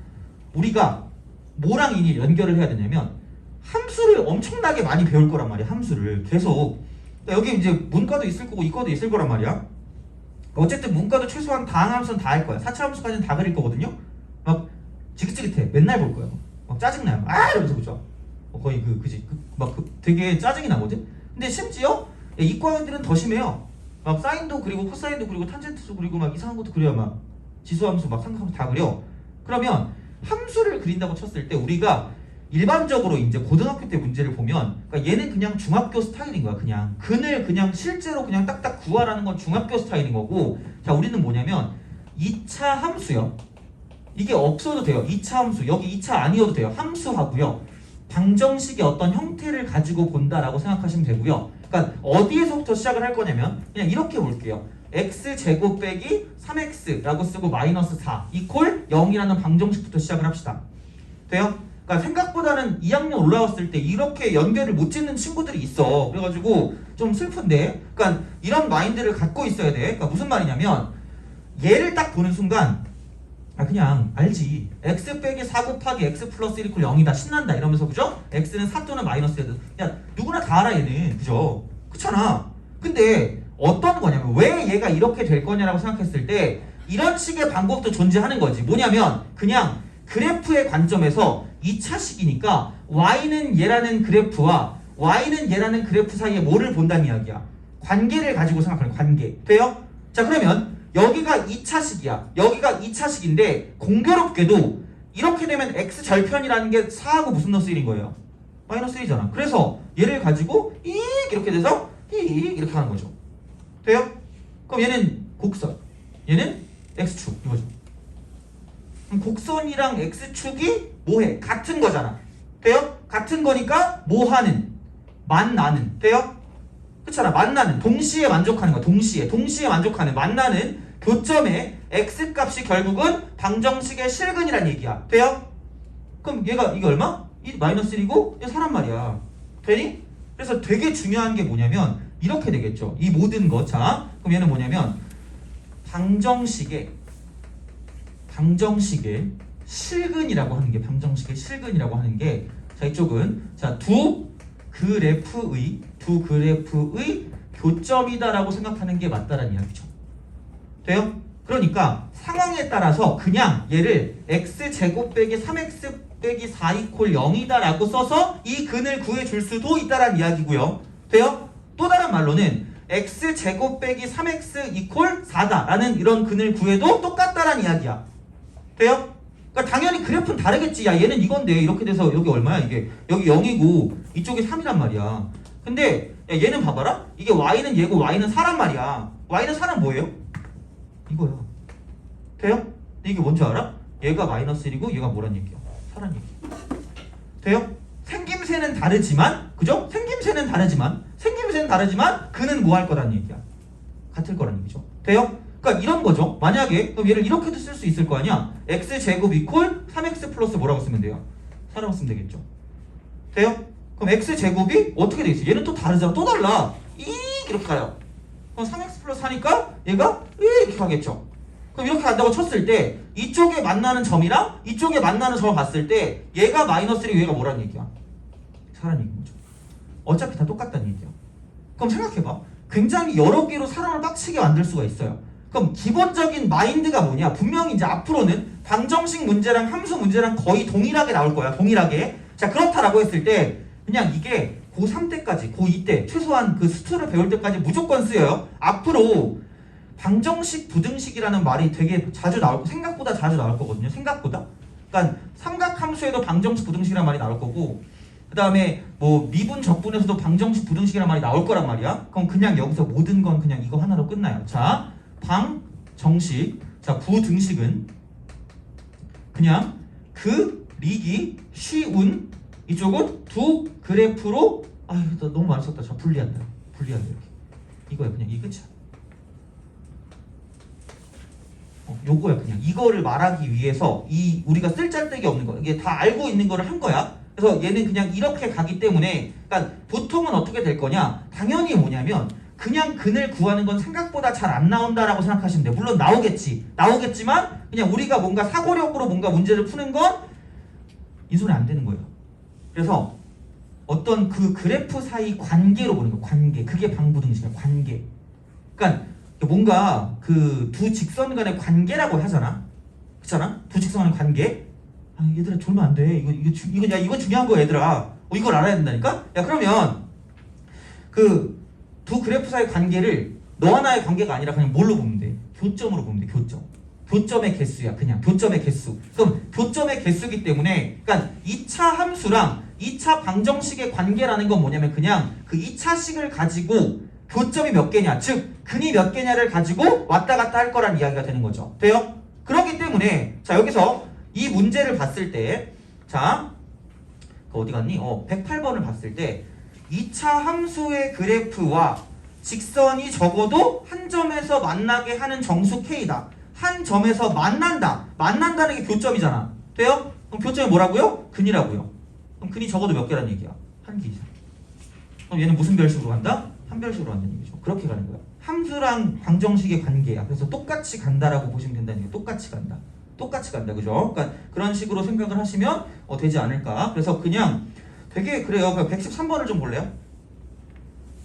우리가 뭐랑 인이 연결을 해야 되냐면 함수를 엄청나게 많이 배울 거란 말이야. 함수를 계속. 여기 이제 문과도 있을 거고 이과도 있을 거란 말이야. 어쨌든 문과도 최소한 다항함수는 다 할 거야. 4차 함수까지는 다 그릴 거거든요. 막 지긋지긋해. 맨날 볼 거야. 막 짜증나요. 이러면서 그죠. 거의 되게 짜증이 나거든. 근데 심지어 이과인들은 더 심해요. 막 사인도 그리고 코사인도 그리고 탄젠트도 그리고 막 이상한 것도 그려요. 막 지수함수 막 삼각함수 다 그려. 그러면 함수를 그린다고 쳤을 때 우리가 일반적으로 이제 고등학교 때 문제를 보면 그러니까 얘는 그냥 중학교 스타일인 거야. 그냥 근을 그냥 실제로 그냥 딱딱 구하라는 건 중학교 스타일인 거고 자 우리는 뭐냐면 2차 함수요. 이게 없어도 돼요. 2차 함수 여기 2차 아니어도 돼요. 함수하고요. 방정식의 어떤 형태를 가지고 본다라고 생각하시면 되고요. 그러니까 어디에서부터 시작을 할 거냐면 그냥 이렇게 볼게요. x제곱 빼기 3x라고 쓰고 마이너스 4 이퀄 0이라는 방정식부터 시작을 합시다. 돼요? 그러니까 생각보다는 2학년 올라왔을 때 이렇게 연결을 못 짓는 친구들이 있어. 그래가지고 좀 슬픈데 그러니까 이런 마인드를 갖고 있어야 돼. 그러니까 무슨 말이냐면 얘를 딱 보는 순간 그냥 알지. x 빼기 4 곱하기 x 플러스 1 이퀄 0이다. 신난다. 이러면서 그죠? x는 4 또는 마이너스 1. 야 누구나 다 알아 얘는. 그죠? 그렇잖아. 근데 어떤 거냐면 왜 얘가 이렇게 될 거냐라고 생각했을 때 이런 식의 방법도 존재하는 거지. 뭐냐면 그냥 그래프의 관점에서 2차식이니까 y는 얘라는 그래프와 y는 얘라는 그래프 사이에 뭐를 본다는 이야기야. 관계를 가지고 생각하는 관계. 돼요? 자 그러면 여기가 2차식이야. 여기가 2차식인데 공교롭게도 이렇게 되면 x 절편이라는 게 4하고 무슨 넣어서 1인 거예요? 마이너스 1이잖아. 그래서 얘를 가지고 이렇게 돼서 이렇게 하는 거죠. 돼요? 그럼 얘는 곡선, 얘는 x축 이거죠. 그럼 곡선이랑 x축이 뭐해? 같은 거잖아. 돼요? 같은 거니까 뭐하는? 만나는. 돼요? 그렇잖아. 만나는. 동시에 만족하는 거야. 동시에 만족하는. 만나는 교점의 x값이 결국은 방정식의 실근이란 얘기야. 돼요? 그럼 얘가 이게 얼마? 이 마이너스 1이고 얘 사람 말이야. 되니? 그래서 되게 중요한 게 뭐냐면 이렇게 되겠죠. 이 모든 거. 자, 그럼 얘는 뭐냐면 방정식의 실근이라고 하는 게 방정식의 실근이라고 하는 게 자 이쪽은 자 두 그래프의 교점이다라고 생각하는 게 맞다라는 이야기죠. 돼요? 그러니까 상황에 따라서 그냥 얘를 x제곱 빼기 3x 빼기 4 이퀄 0이다라고 써서 이 근을 구해줄 수도 있다라는 이야기고요. 돼요? 또 다른 말로는 x제곱 빼기 3x 이퀄 4다라는 이런 근을 구해도 똑같다라는 이야기야. 돼요? 그러니까 당연히 그래프는 다르겠지. 야 얘는 이건데 이렇게 돼서 여기 얼마야 이게 여기 0이고 이쪽이 3이란 말이야. 근데 야, 얘는 봐봐라. 이게 y는 얘고 y는 4란 말이야. y는 4는 뭐예요? 이거야. 돼요? 근데 이게 뭔지 알아? 얘가 마이너스 1이고 얘가 뭐란 얘기야? 4란 얘기. 돼요? 생김새는 다르지만 그죠? 생김새는 다르지만 그는 뭐 할 거란 얘기야? 같을 거란 얘기죠. 돼요? 그러니까 이런 거죠. 만약에 그럼 얘를 이렇게도 쓸 수 있을 거 아니야? x제곱 이퀄 3x 플러스 뭐라고 쓰면 돼요? 4라고 쓰면 되겠죠. 돼요? 그럼 x제곱이 어떻게 되겠어? 얘는 또 다르잖아. 또 달라. 이렇게 가요. 그럼 3x 플러스 4니까 얘가 이렇게 가겠죠. 그럼 이렇게 간다고 쳤을 때 이쪽에 만나는 점이랑 이쪽에 만나는 점을 봤을 때 얘가 마이너스 1이고 얘가 뭐란 얘기야? 4란 얘기인 거죠. 어차피 다 똑같다는 얘기야. 그럼 생각해봐. 굉장히 여러 개로 사람을 빡치게 만들 수가 있어요. 그럼 기본적인 마인드가 뭐냐? 분명히 이제 앞으로는 방정식 문제랑 함수 문제랑 거의 동일하게 나올 거야. 동일하게. 자 그렇다라고 했을 때 그냥 이게 고3 때까지 고2 때 최소한 그 수투를 배울 때까지 무조건 쓰여요. 앞으로 방정식 부등식이라는 말이 되게 자주 나올 거 생각보다 자주 나올 거거든요. 생각보다. 그러니까 삼각함수에도 방정식 부등식이라는 말이 나올 거고 그 다음에 뭐 미분 적분에서도 방정식 부등식이라는 말이 나올 거란 말이야. 그럼 그냥 여기서 모든 건 그냥 이거 하나로 끝나요. 자 방정식 자 부등식은 그냥 그리기 쉬운 이쪽은 두 그래프로 아유 나 너무 많이 썼다. 자 분리한다 이렇게 이거야. 그냥 이 끝이야. 요거야. 그냥 이거를 말하기 위해서 이 우리가 쓸데기 없는 거 이게 다 알고 있는 거를 한 거야. 그래서 얘는 그냥 이렇게 가기 때문에 그러니까 보통은 어떻게 될 거냐? 당연히 뭐냐면 그냥 근을 구하는 건 생각보다 잘 안 나온다라고 생각하시면 돼요. 물론 나오겠지만 그냥 우리가 뭔가 사고력으로 뭔가 문제를 푸는 건 인수는 안 되는 거예요. 그래서 어떤 그 그래프 사이 관계로 보는 거. 관계. 그게 방부등식이야. 관계. 그러니까 뭔가 그 두 직선 간의 관계라고 하잖아. 그렇잖아? 두 직선 간의 관계. 아, 얘들아 졸면 안 돼. 이건 중요한 거야, 얘들아. 이걸 알아야 된다니까? 야, 그러면 그 두 그래프 사이 관계를 너 하나의 관계가 아니라 그냥 뭘로 보면 돼? 교점으로 보면 돼. 교점. 교점의 개수야. 그냥 교점의 개수. 그럼 교점의 개수기 때문에 그러니까 2차 함수랑 2차 방정식의 관계라는 건 뭐냐면 그냥 그 2차식을 가지고 교점이 몇 개냐, 즉 근이 몇 개냐를 가지고 왔다 갔다 할 거란 이야기가 되는 거죠. 돼요? 그렇기 때문에 자 여기서 이 문제를 봤을 때 자 어디 갔니? 108번을 봤을 때 2차 함수의 그래프와 직선이 적어도 한 점에서 만나게 하는 정수 K다. 한 점에서 만난다. 만난다는 게 교점이잖아. 돼요? 그럼 교점이 뭐라고요? 근이라고요. 그럼 근이 적어도 몇 개란 얘기야? 한 개 이상. 그럼 얘는 무슨 별식으로 간다? 한 별식으로 간다는 얘기죠. 그렇게 가는 거야. 함수랑 방정식의 관계야. 그래서 똑같이 간다라고 보시면 된다는 얘기야. 똑같이 간다. 똑같이 간다. 그죠? 그러니까 그런 식으로 생각을 하시면 되지 않을까. 그래서 그냥 되게 그래요. 113번을 좀 볼래요?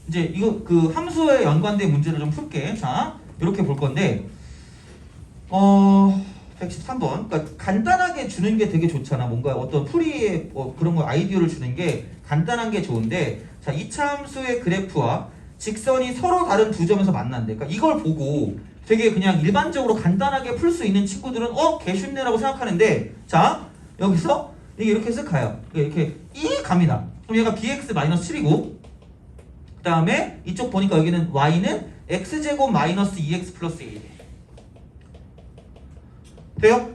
이제 이거 그 함수에 연관된 문제를 좀 풀게. 자, 이렇게 볼 건데 113번. 그러니까 간단하게 주는 게 되게 좋잖아. 뭔가 어떤 풀이의 그런 거 아이디어를 주는 게 간단한 게 좋은데 자, 2차 함수의 그래프와 직선이 서로 다른 두 점에서 만난대. 그러니까 이걸 보고 되게 그냥 일반적으로 간단하게 풀 수 있는 친구들은 개 쉽네라고 생각하는데 자, 여기서 이게 이렇게 쓱 가요. 이렇게 갑니다. 그럼 얘가 bx-7이고 그 다음에 이쪽 보니까 여기는 y는 x제곱 마이너스 2x 플러스 1 돼요?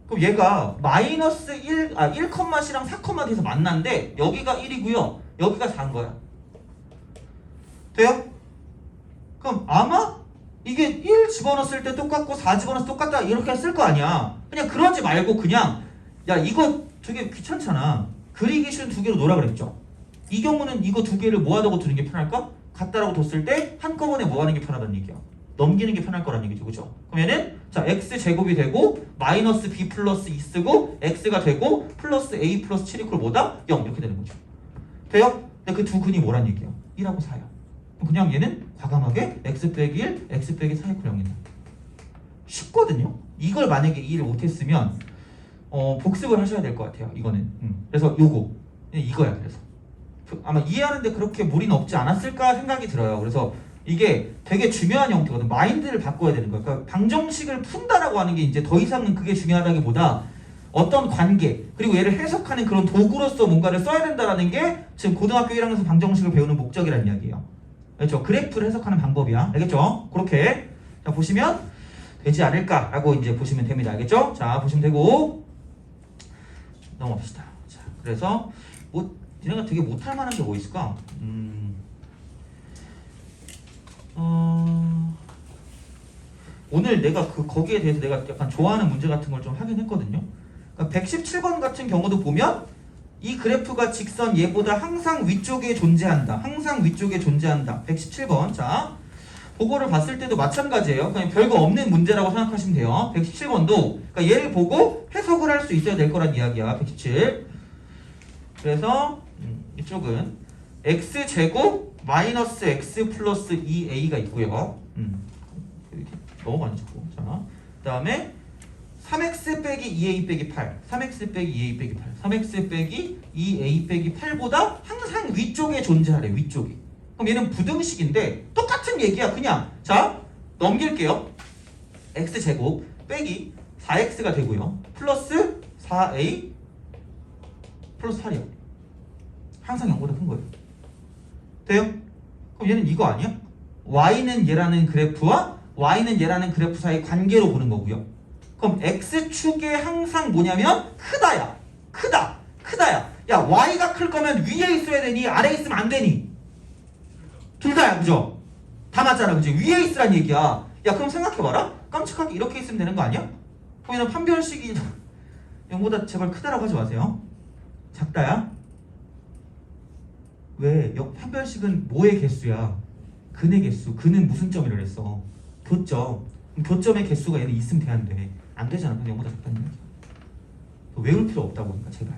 그럼 얘가 마이너스 1,C랑 4,D에서 만난데 여기가 1이고요. 여기가 4인 거야. 돼요? 그럼 아마 이게 1 집어넣었을 때 똑같고 4 집어넣었을 때 똑같다 이렇게 쓸 거 아니야. 그냥 그러지 말고 그냥 야 이거 되게 귀찮잖아. 그리기 쉬운 두 개로 놓으라 그랬죠. 이 경우는 이거 두 개를 모아두고 두는 게 편할까? 같다라고 뒀을 때 한꺼번에 모아는 게 편하다는 얘기야. 넘기는 게 편할 거란 얘기죠. 그죠? 그러면은 자 x제곱이 되고 마이너스 b 플러스 2 쓰고 x가 되고 플러스 a 플러스 7 이퀄 뭐다? 0 이렇게 되는 거죠. 돼요? 근데 그 두 근이 뭐란 얘기야? 1하고 4야. 그냥 얘는 과감하게 x 빼기 1, x 빼기 4 이퀄 0이다. 쉽거든요? 이걸 만약에 이해를 못했으면 복습을 하셔야 될 것 같아요. 이거는. 그래서 이거야. 그래서 아마 이해하는데 그렇게 무리는 없지 않았을까 생각이 들어요. 그래서 이게 되게 중요한 형태거든. 마인드를 바꿔야 되는 거야. 그러니까 방정식을 푼다라고 하는 게 이제 더 이상은 그게 중요하다기보다 어떤 관계 그리고 얘를 해석하는 그런 도구로서 뭔가를 써야 된다라는 게 지금 고등학교 1학년에서 방정식을 배우는 목적이라는 이야기예요. 그렇죠? 그래프를 해석하는 방법이야. 알겠죠? 그렇게 자 보시면 되지 않을까라고 이제 보시면 됩니다. 알겠죠? 자 보시면 되고 넘어갑시다. 자 그래서 니네가 되게 못할 만한 게 뭐 있을까? 오늘 내가 거기에 대해서 내가 약간 좋아하는 문제 같은 걸 좀 하긴 했거든요. 그러니까 117번 같은 경우도 보면 이 그래프가 직선 얘보다 항상 위쪽에 존재한다. 항상 위쪽에 존재한다. 117번. 자, 그거를 봤을 때도 마찬가지예요. 그냥 별거 없는 문제라고 생각하시면 돼요. 117번도 그러니까 얘를 보고 해석을 할 수 있어야 될 거란 이야기야. 117. 그래서 이쪽은 x제곱 마이너스 x 플러스 2a가 있고요. 이렇게 넘어가는 식으로. 자, 그 다음에 3x 빼기 2a 빼기 8 3x 빼기 2a 빼기 8 3x 빼기 2a 빼기 8보다 항상 위쪽에 존재하래. 위쪽에. 그럼 얘는 부등식인데 똑같은 얘기야. 그냥 자 넘길게요. x제곱 빼기 4x가 되고요. 플러스 4a 플러스 8이요. 항상 0보다 큰 거예요. 돼요? 그럼 얘는 이거 아니야? y는 얘라는 그래프와 y는 얘라는 그래프 사이 관계로 보는 거고요. 그럼 x축에 항상 뭐냐면 크다야. 크다야. 야 y가 클 거면 위에 있어야 되니 아래에 있으면 안 되니? 둘 다야. 그죠? 다 맞잖아. 그죠? 위에 있으란 얘기야. 야 그럼 생각해봐라. 깜찍하게 이렇게 있으면 되는 거 아니야? 그럼 얘는 판별식이 0보다 제발 크다라고 하지 마세요. 작다야? 왜? 판별식은 뭐의 개수야? 근의 개수. 근은 무슨 점이라 그랬어? 교점. 교점의 개수가 얘는 있으면 돼야하는데 안 되잖아. 근데 0보다 작다는 얘기야. 외울 필요 없다고 하니까 제발.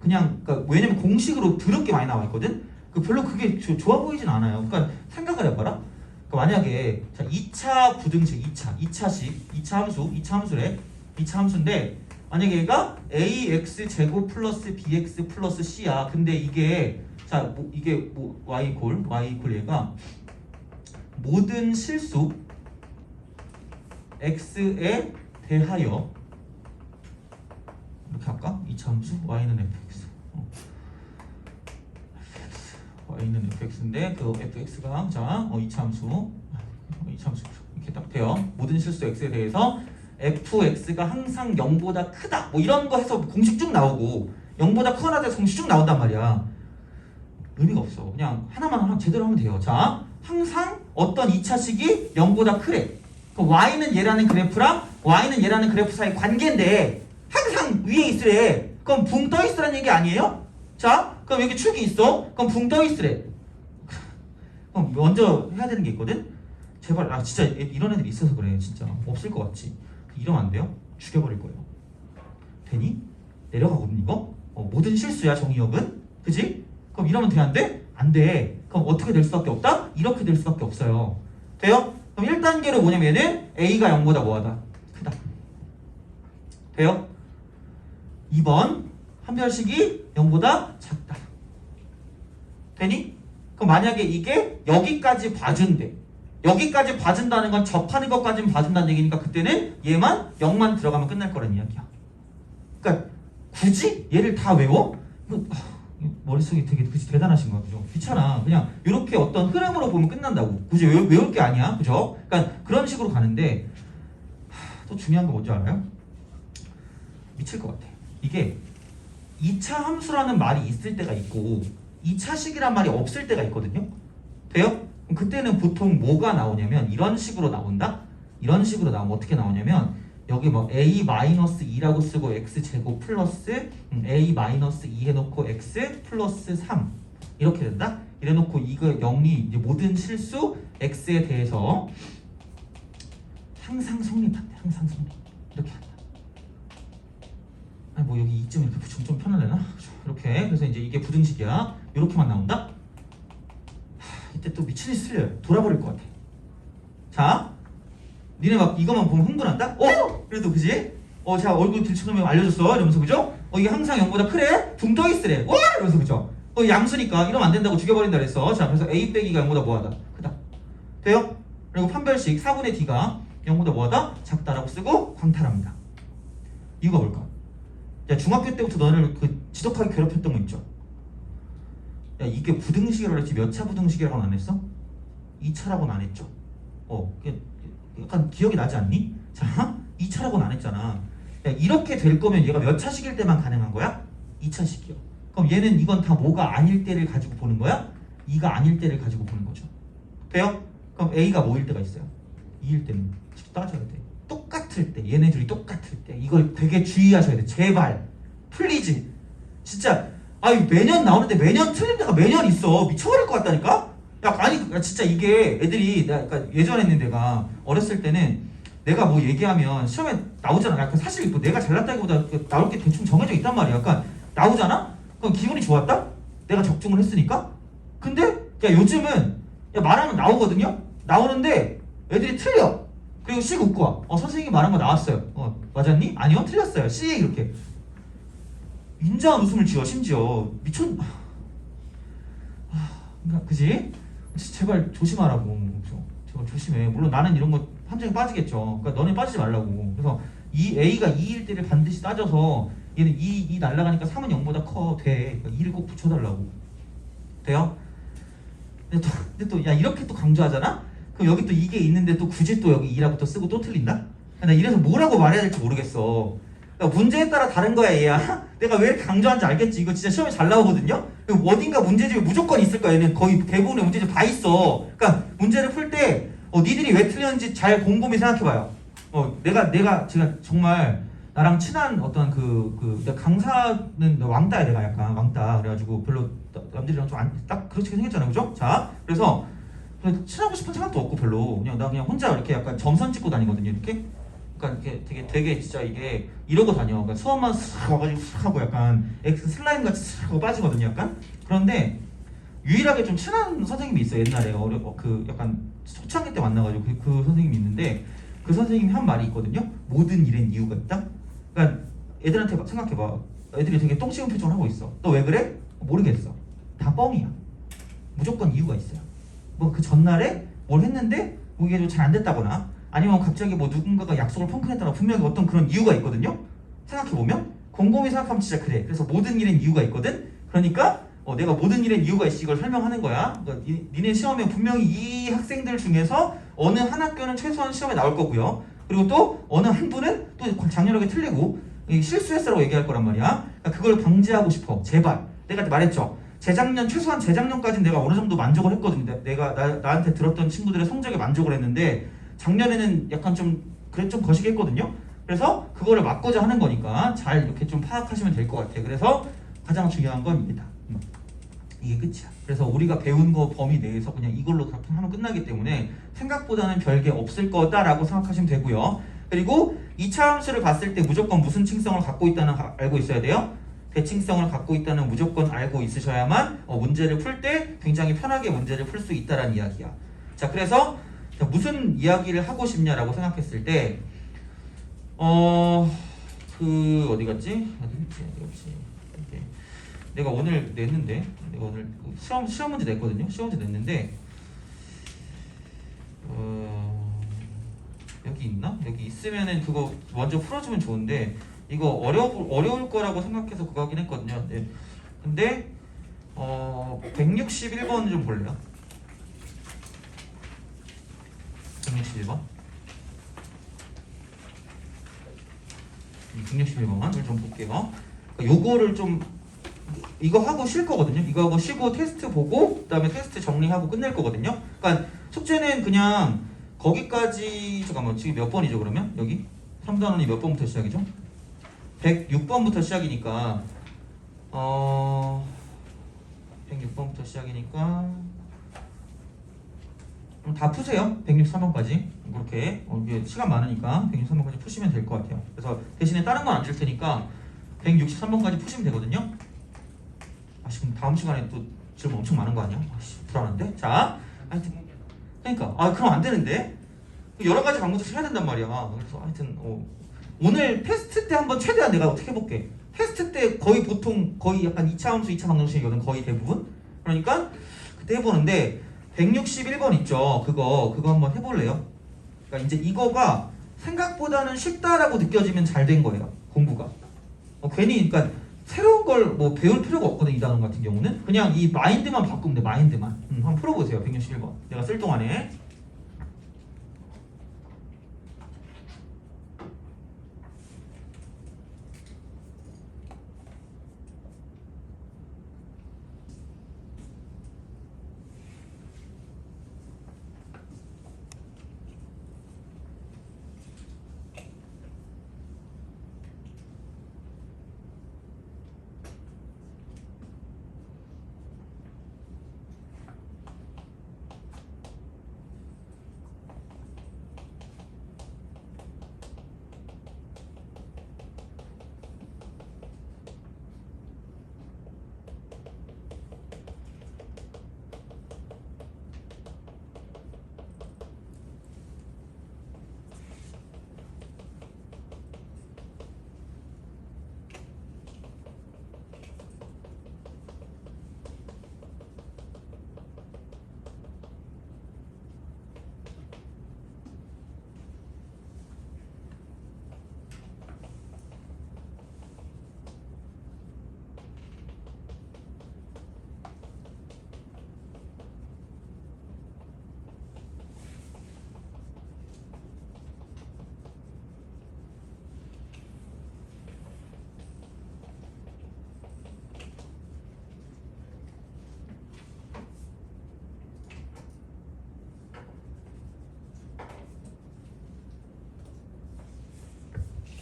그냥 그러니까 왜냐면 공식으로 더럽게 많이 나와 있거든. 별로 그게 좋아 보이진 않아요. 그러니까 생각을 해봐라. 그러니까 만약에 자 2차 부등식 2차 함수래. 2차 함수인데 만약에 얘가 ax 제곱 플러스 bx 플러스 c야. 근데 이게 자 이게 y 이퀄 얘가 모든 실수 x의 대하여 이렇게 할까? 이차함수 y는 fx y는 fx인데 그 fx가 자 이차함수 이렇게 딱 돼요. 모든 실수 x에 대해서 fx가 항상 0보다 크다 뭐 이런 거 해서 공식 쭉 나오고 0보다 크거나 돼서 공식 쭉 나온단 말이야. 의미가 없어. 그냥 하나만 제대로 하면 돼요. 자, 항상 어떤 2차식이 0보다 크래. 그 y는 얘라는 그래프랑 y는 얘라는 그래프 사이 관계인데 항상 위에 있으래. 그럼 붕 떠 있으라는 얘기 아니에요? 자, 그럼 여기 축이 있어. 그럼 붕 떠 있으래. 그럼 먼저 해야 되는 게 있거든. 제발 진짜 이런 애들이 있어서 그래. 진짜 없을 것 같지. 이러면 안 돼요. 죽여버릴 거예요. 되니? 내려가거든 이거. 모든 실수야 정의역은. 그지? 그럼 이러면 돼 안 돼? 안 돼. 그럼 어떻게 될 수밖에 없다? 이렇게 될 수밖에 없어요. 돼요? 그럼 1단계로 뭐냐면은 A가 0보다 뭐하다? 크다. 돼요? 2번 한별식이 0보다 작다. 되니? 그럼 만약에 이게 여기까지 봐준대. 여기까지 봐준다는 건 접하는 것까지는 봐준다는 얘기니까 그때는 얘만 0만 들어가면 끝날 거란 이야기야. 그러니까 굳이 얘를 다 외워? 머릿속이 되게 그치 대단하신 거야. 그죠? 귀찮아. 그냥 이렇게 어떤 흐름으로 보면 끝난다고. 굳이 외울 게 아니야. 그죠? 그러니까 그런 식으로 가는데 또 중요한 거 뭔지 알아요? 미칠 것 같아. 이게 2차 함수라는 말이 있을 때가 있고 2차식이란 말이 없을 때가 있거든요. 돼요? 그때는 보통 뭐가 나오냐면 이런 식으로 나온다? 이런 식으로 나오면 어떻게 나오냐면 여기 뭐 a-2라고 쓰고 x제곱 플러스 a-2 해놓고 x 플러스 3 이렇게 된다? 이래놓고 이거 0이 이제 모든 실수 x에 대해서 항상 성립한대. 항상 성립. 이렇게 한다. 아니 뭐 여기 이쯤 이렇게 붙이면 좀 편하려나? 이렇게. 그래서 이제 이게 부등식이야. 이렇게만 나온다? 이때 또 미친 듯이 틀려요. 돌아버릴 것 같아. 자, 니네 막 이것만 보면 흥분한다? 그래도 그지? 자 얼굴 들쳐놓으면 알려줬어. 이러면서 그죠? 이게 항상 0보다 크래? 붕 떠있으래. 이러면서 그죠? 양수니까 이러면 안 된다고 죽여버린다 그랬어. 자, 그래서 a 빼기가 0보다 뭐하다? 크다. 돼요? 그리고 판별식 4분의 d가 0보다 뭐하다? 작다라고 쓰고 광탈합니다. 이유가 뭘까? 야, 중학교 때부터 너를 그 지독하게 괴롭혔던 거 있죠? 야, 이게 부등식이라고 했지 몇 차 부등식이라고는 안 했어? 2차라고는 안 했죠? 약간 기억이 나지 않니? 자, 2차라고는 안 했잖아. 야, 이렇게 될 거면 얘가 몇 차식일 때만 가능한 거야? 2차식이요. 그럼 얘는 이건 다 뭐가 아닐 때를 가지고 보는 거야? 2가 아닐 때를 가지고 보는 거죠. 돼요? 그럼 A가 뭐일 때가 있어요? 2일 때는 직접 따져야 돼. 똑같을 때, 얘네 둘이 똑같을 때 이걸 되게 주의하셔야 돼. 제발 플리즈. 진짜 매년 나오는데 매년 틀린 데가 매년 있어. 미쳐버릴 것 같다니까? 진짜 이게 애들이 내가 예전에는 내가 어렸을 때는 내가 뭐 얘기하면 시험에 나오잖아. 약간 사실 뭐 내가 잘났다기보다 나올 게 대충 정해져 있단 말이야. 약간 나오잖아? 그럼 기분이 좋았다? 내가 적중을 했으니까? 근데 야 요즘은 말하면 나오거든요? 나오는데 애들이 틀려. 그리고 씩 웃고 와. 선생님이 말한 거 나왔어요. 맞았니? 아니요, 틀렸어요. 씩 이렇게. 인자한 웃음을 지어. 심지어 그러니까 그지? 제발 조심하라고. 제발 조심해. 물론 나는 이런 거 함정에 빠지겠죠. 그러니까 너네 빠지지 말라고. 그래서 이 A가 2일 때를 반드시 따져서 얘는 2 날라가니까 3은 0보다 커. 돼. 그러니까 2를 꼭 붙여달라고. 돼요? 근데 또 야 이렇게 또 강조하잖아? 그럼 여기 또 이게 있는데 또 굳이 또 여기 2라고 또 쓰고 또 틀린다? 나 이래서 뭐라고 말해야 될지 모르겠어. 그러니까 문제에 따라 다른 거야 얘야. 내가 왜 이렇게 강조하는지 알겠지? 이거 진짜 시험에 잘 나오거든요? 어딘가 문제집이 무조건 있을 거야. 얘는 거의 대부분의 문제집 다 있어. 그러니까 문제를 풀 때 니들이 왜 틀렸는지 잘 곰곰이 생각해봐요. 제가 정말 나랑 친한 어떤 내가 강사는 왕따야. 내가 약간 왕따. 그래가지고 별로 남들이랑 좀 딱 그렇게 생겼잖아요. 그죠? 자, 그래서 친하고 싶은 생각도 없고 별로 나 그냥 혼자 이렇게 약간 점선 찍고 다니거든요. 이렇게. 그러니까 이렇게 되게 진짜 이게 이러고 다녀. 그러니까 수업만 쓱 와가지고 쓱 하고 약간 엑스 슬라임 같이 쓱 하고 빠지거든요. 약간. 그런데 유일하게 좀 친한 선생님이 있어요. 옛날에 약간 초창기 때 만나가지고 그 선생님이 있는데 그 선생님이 한 말이 있거든요. 모든 일엔 이유가 있다. 그러니까 애들한테 생각해봐. 애들이 되게 똥 씹은 표정을 하고 있어. 너 왜 그래? 모르겠어. 다 뻥이야. 무조건 이유가 있어요. 뭐 그 전날에 뭘 했는데 뭐 이게 좀 잘 안 됐다거나 아니면 갑자기 뭐 누군가가 약속을 펑크냈다가 분명히 어떤 그런 이유가 있거든요. 생각해보면 곰곰이 생각하면 진짜 그래. 그래서 모든 일엔 이유가 있거든. 그러니까 내가 모든 일엔 이유가 있어 이걸 설명하는 거야. 그러니까 니네 시험에 분명히 이 학생들 중에서 어느 한 학교는 최소한 시험에 나올 거고요. 그리고 또 어느 한 분은 또 장렬하게 틀리고 실수했어라고 얘기할 거란 말이야. 그러니까 그걸 방지하고 싶어. 제발. 내가 말했죠. 최소한 재작년까지는 내가 어느 정도 만족을 했거든요. 내가 나한테 들었던 친구들의 성적에 만족을 했는데 작년에는 약간 좀 거시기 했거든요. 그래서 그거를 막고자 하는 거니까 잘 이렇게 좀 파악하시면 될 것 같아요. 그래서 가장 중요한 건 입니다. 이게 끝이야. 그래서 우리가 배운 거 범위 내에서 그냥 이걸로 그렇게 하면 끝나기 때문에 생각보다는 별게 없을 거다라고 생각하시면 되고요. 그리고 2차 함수를 봤을 때 무조건 무슨 층성을 갖고 있다는 알고 있어야 돼요. 대칭성을 갖고 있다는 무조건 알고 있으셔야만 문제를 풀 때 굉장히 편하게 문제를 풀 수 있다라는 이야기야. 자, 그래서 무슨 이야기를 하고 싶냐라고 생각했을 때 어디 갔지? 내가 오늘 냈는데 내가 오늘 시험 문제 냈거든요. 시험 문제 냈는데 여기 있나? 여기 있으면은 그거 먼저 풀어주면 좋은데 이거 어려울 거라고 생각해서 그거 하긴 했거든요. 네. 근데 161번 좀 볼래요? 161번 161번을 좀 볼게요. 요거를 좀 이거 하고 쉴 거거든요. 이거 하고 쉬고 테스트 보고 그다음에 테스트 정리하고 끝낼 거거든요. 그러니까 숙제는 그냥 거기까지 잠깐만 지금 몇 번이죠 그러면? 여기 3단원이 몇 번부터 시작이죠? 106번부터 시작이니까 106번부터 시작이니까 그럼 다 푸세요. 163번까지 그렇게 이게 시간 많으니까 163번까지 푸시면 될 것 같아요. 그래서 대신에 다른 건 안 줄 테니까 163번까지 푸시면 되거든요. 지금 다음 시간에 또 질문 엄청 많은 거 아니야? 불안한데? 자, 하여튼 그러니까 그럼 안 되는데 여러 가지 방법을 해야 된단 말이야. 그래서 하여튼 오늘 테스트 때 한번 최대한 내가 어떻게 해볼게. 테스트 때 거의 보통 거의 약간 2차 함수, 2차 방정식이거든 거의 대부분. 그러니까 그때 해보는데 161번 있죠. 그거 한번 해볼래요? 그러니까 이제 이거가 생각보다는 쉽다라고 느껴지면 잘 된 거예요. 공부가. 괜히 그러니까 새로운 걸 뭐 배울 필요가 없거든. 이 단원 같은 경우는 그냥 이 마인드만 바꾸면 돼. 마인드만. 한번 풀어보세요. 161번 내가 쓸 동안에.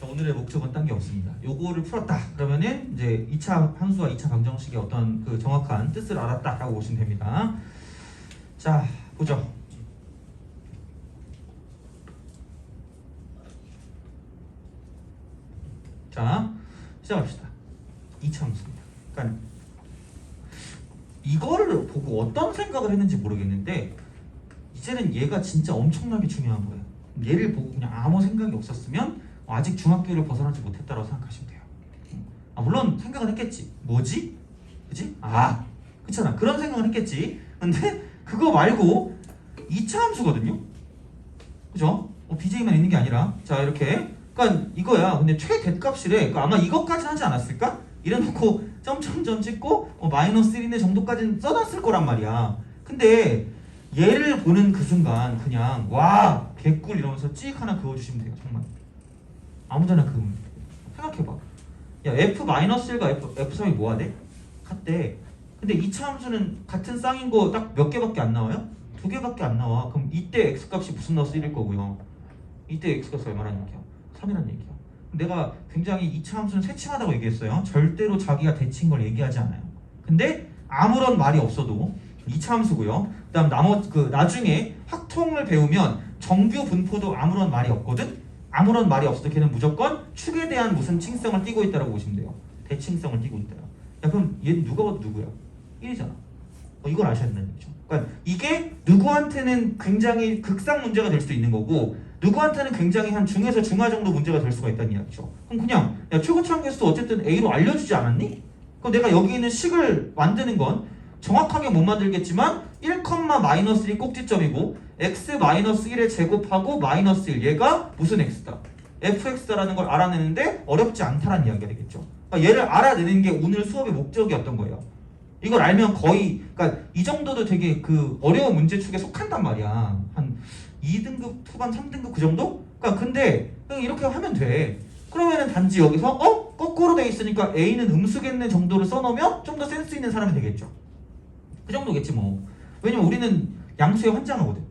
오늘의 목적은 딴 게 없습니다. 요거를 풀었다 그러면은 이제 2차 함수와 2차 방정식의 어떤 그 정확한 뜻을 알았다라고 보시면 됩니다. 자, 보죠. 자, 시작합시다. 2차 함수입니다. 그러니까 이거를 보고 어떤 생각을 했는지 모르겠는데 이제는 얘가 진짜 엄청나게 중요한 거예요. 얘를 보고 그냥 아무 생각이 없었으면 아직 중학교를 벗어나지 못했다고 생각하시면 돼요. 물론 생각은 했겠지. 뭐지? 그치? 그렇잖아. 그런 생각은 했겠지. 근데 그거 말고 2차 함수거든요. 그죠? BJ만 있는 게 아니라 자 이렇게 그러니까 이거야. 근데 최대값이래. 그러니까 아마 이것까지 하지 않았을까? 이래놓고 점점점 찍고 마이너스 1이네 정도까지는 써놨을 거란 말이야. 근데 얘를 보는 그 순간 그냥 와 개꿀 이러면서 찍 하나 그어주시면 돼요. 정말 아무데나 그으면 생각해봐. 야 F-1과 F3이 뭐가 돼? 같대. 근데 이차 함수는 같은 쌍인 거 딱 몇 개밖에 안 나와요? 2개밖에 안 나와. 그럼 이때 x값이 무슨 넣어서 1일 거고요. 이때 x값이 얼마라는 얘기야? 3이라는 얘기야. 내가 굉장히 이차 함수는 새침하다고 얘기했어요. 절대로 자기가 대칭 걸 얘기하지 않아요. 근데 아무런 말이 없어도 이차 함수고요. 그다음 나중에 확통을 배우면 정규 분포도 아무런 말이 없거든. 아무런 말이 없어도 걔는 무조건 축에 대한 무슨 칭성을 띠고 있다라고 보시면 돼요. 대칭성을 띠고 있다. 야 그럼 얘는 누가 봐도 누구야? 1이잖아. 이걸 아셔야 된다는 얘기죠. 그러니까 이게 누구한테는 굉장히 극상 문제가 될 수도 있는 거고 누구한테는 굉장히 한 중에서 중하 정도 문제가 될 수가 있다는 이야기죠. 그럼 그냥 야 최고차원 개수 어쨌든 A로 알려주지 않았니? 그럼 내가 여기 있는 식을 만드는 건 정확하게 못 만들겠지만 1,-1이 꼭지점이고 x-1의 제곱하고 마이너스 1 얘가 무슨 x다? fx다라는 걸 알아내는데 어렵지 않다라는 이야기가 되겠죠. 그러니까 얘를 알아내는 게 오늘 수업의 목적이었던 거예요. 이걸 알면 거의 그러니까 이 정도도 되게 그 어려운 문제축에 속한단 말이야. 한 2등급 후반 3등급 그 정도? 그러니까 근데 이렇게 하면 돼. 그러면은 단지 여기서 거꾸로 돼 있으니까 A는 음수겠네 정도를 써놓으면 좀 더 센스 있는 사람이 되겠죠. 그 정도겠지 뭐. 왜냐면 우리는 양수에 환장하거든.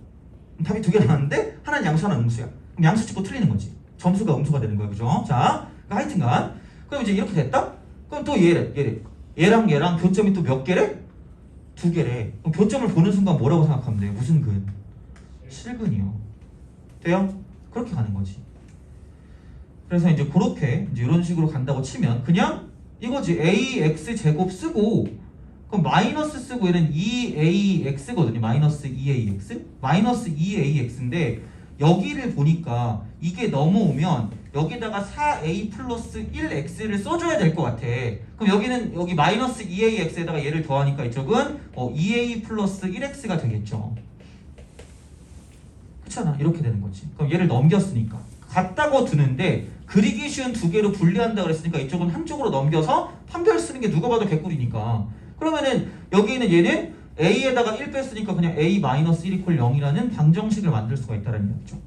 답이 2개 나왔는데 하나는 양수 하나는 음수야. 그럼 양수 찍고 틀리는 거지. 점수가 음수가 되는 거야. 그죠? 자 그러니까 하여튼간 그럼 이제 이렇게 됐다? 그럼 또 얘랑 교점이 또 몇 개래? 2개래. 그럼 교점을 보는 순간 뭐라고 생각하면 돼요? 무슨 근? 실근이요. 돼요? 그렇게 가는 거지. 그래서 이제 그렇게 이제 이런 식으로 간다고 치면 그냥 이거지. ax 제곱 쓰고 그럼 마이너스 쓰고 얘는 2ax거든요. 마이너스 2ax? 마이너스 2ax인데 여기를 보니까 이게 넘어오면 여기다가 4a 플러스 1x를 써줘야 될 것 같아. 그럼 여기 마이너스 2ax에다가 얘를 더하니까 이쪽은 2a 플러스 1x가 되겠죠. 그렇잖아. 이렇게 되는 거지. 그럼 얘를 넘겼으니까 같다고 드는데 그리기 쉬운 2개로 분리한다 그랬으니까 이쪽은 한쪽으로 넘겨서 판별 쓰는 게 누가 봐도 개꿀이니까 그러면은 여기 있는 얘는 a에다가 1 뺐으니까 그냥 a-1 이퀄 0이라는 방정식을 만들 수가 있다는 얘기죠.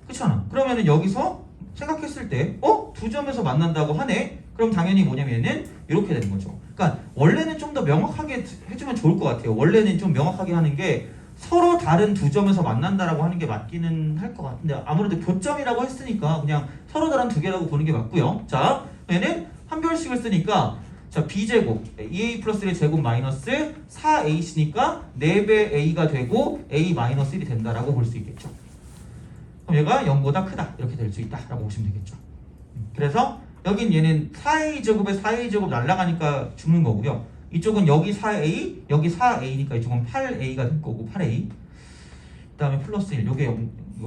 그렇잖아. 그러면은 여기서 생각했을 때 두 점에서 만난다고 하네. 그럼 당연히 뭐냐면은 이렇게 되는 거죠. 그러니까 원래는 좀 더 명확하게 해주면 좋을 것 같아요. 원래는 좀 명확하게 하는 게 서로 다른 2점에서 만난다라고 하는 게 맞기는 할 것 같은데 아무래도 교점이라고 했으니까 그냥 서로 다른 2개라고 보는 게 맞고요. 자, 얘는 한별식을 쓰니까 자 b제곱 2a 플러스 1의 제곱 마이너스 4ac니까 4배 a가 되고 a-1이 된다라고 볼 수 있겠죠. 그럼 얘가 0보다 크다 이렇게 될 수 있다라고 보시면 되겠죠. 그래서 여긴 얘는 4a 제곱에 4a 제곱 날라가니까 죽는 거고요. 이쪽은 여기 4a 여기 4a니까 이쪽은 8a가 될 거고 8a 그 다음에 플러스 1 요게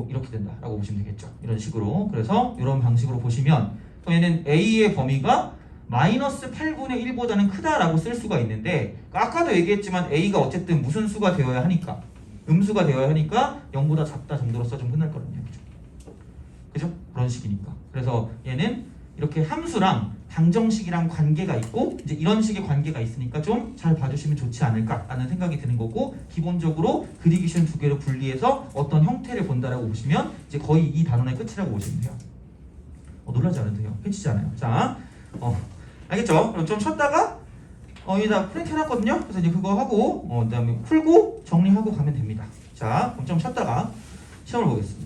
이렇게 된다라고 보시면 되겠죠. 이런 식으로. 그래서 이런 방식으로 보시면 얘는 a의 범위가 마이너스 8분의 1보다는 크다라고 쓸 수가 있는데 아까도 얘기했지만 a가 어쨌든 무슨 수가 되어야 하니까 음수가 되어야 하니까 0보다 작다 정도로 써주면 끝날 거라는 얘기죠. 그죠? 그런 식이니까. 그래서 얘는 이렇게 함수랑 방정식이랑 관계가 있고 이제 이런 식의 관계가 있으니까 좀 잘 봐주시면 좋지 않을까라는 생각이 드는 거고 기본적으로 그리기 쉬운 2개로 분리해서 어떤 형태를 본다라고 보시면 이제 거의 이 단원의 끝이라고 보시면 돼요. 놀라지 않아도 돼요. 해치지 않아요. 자, 알겠죠? 그럼 좀 쉬었다가 여기다 프린트 해놨거든요. 그래서 이제 그거 하고 그다음에 풀고 정리하고 가면 됩니다. 자, 그럼 좀 쉬었다가 시험을 보겠습니다.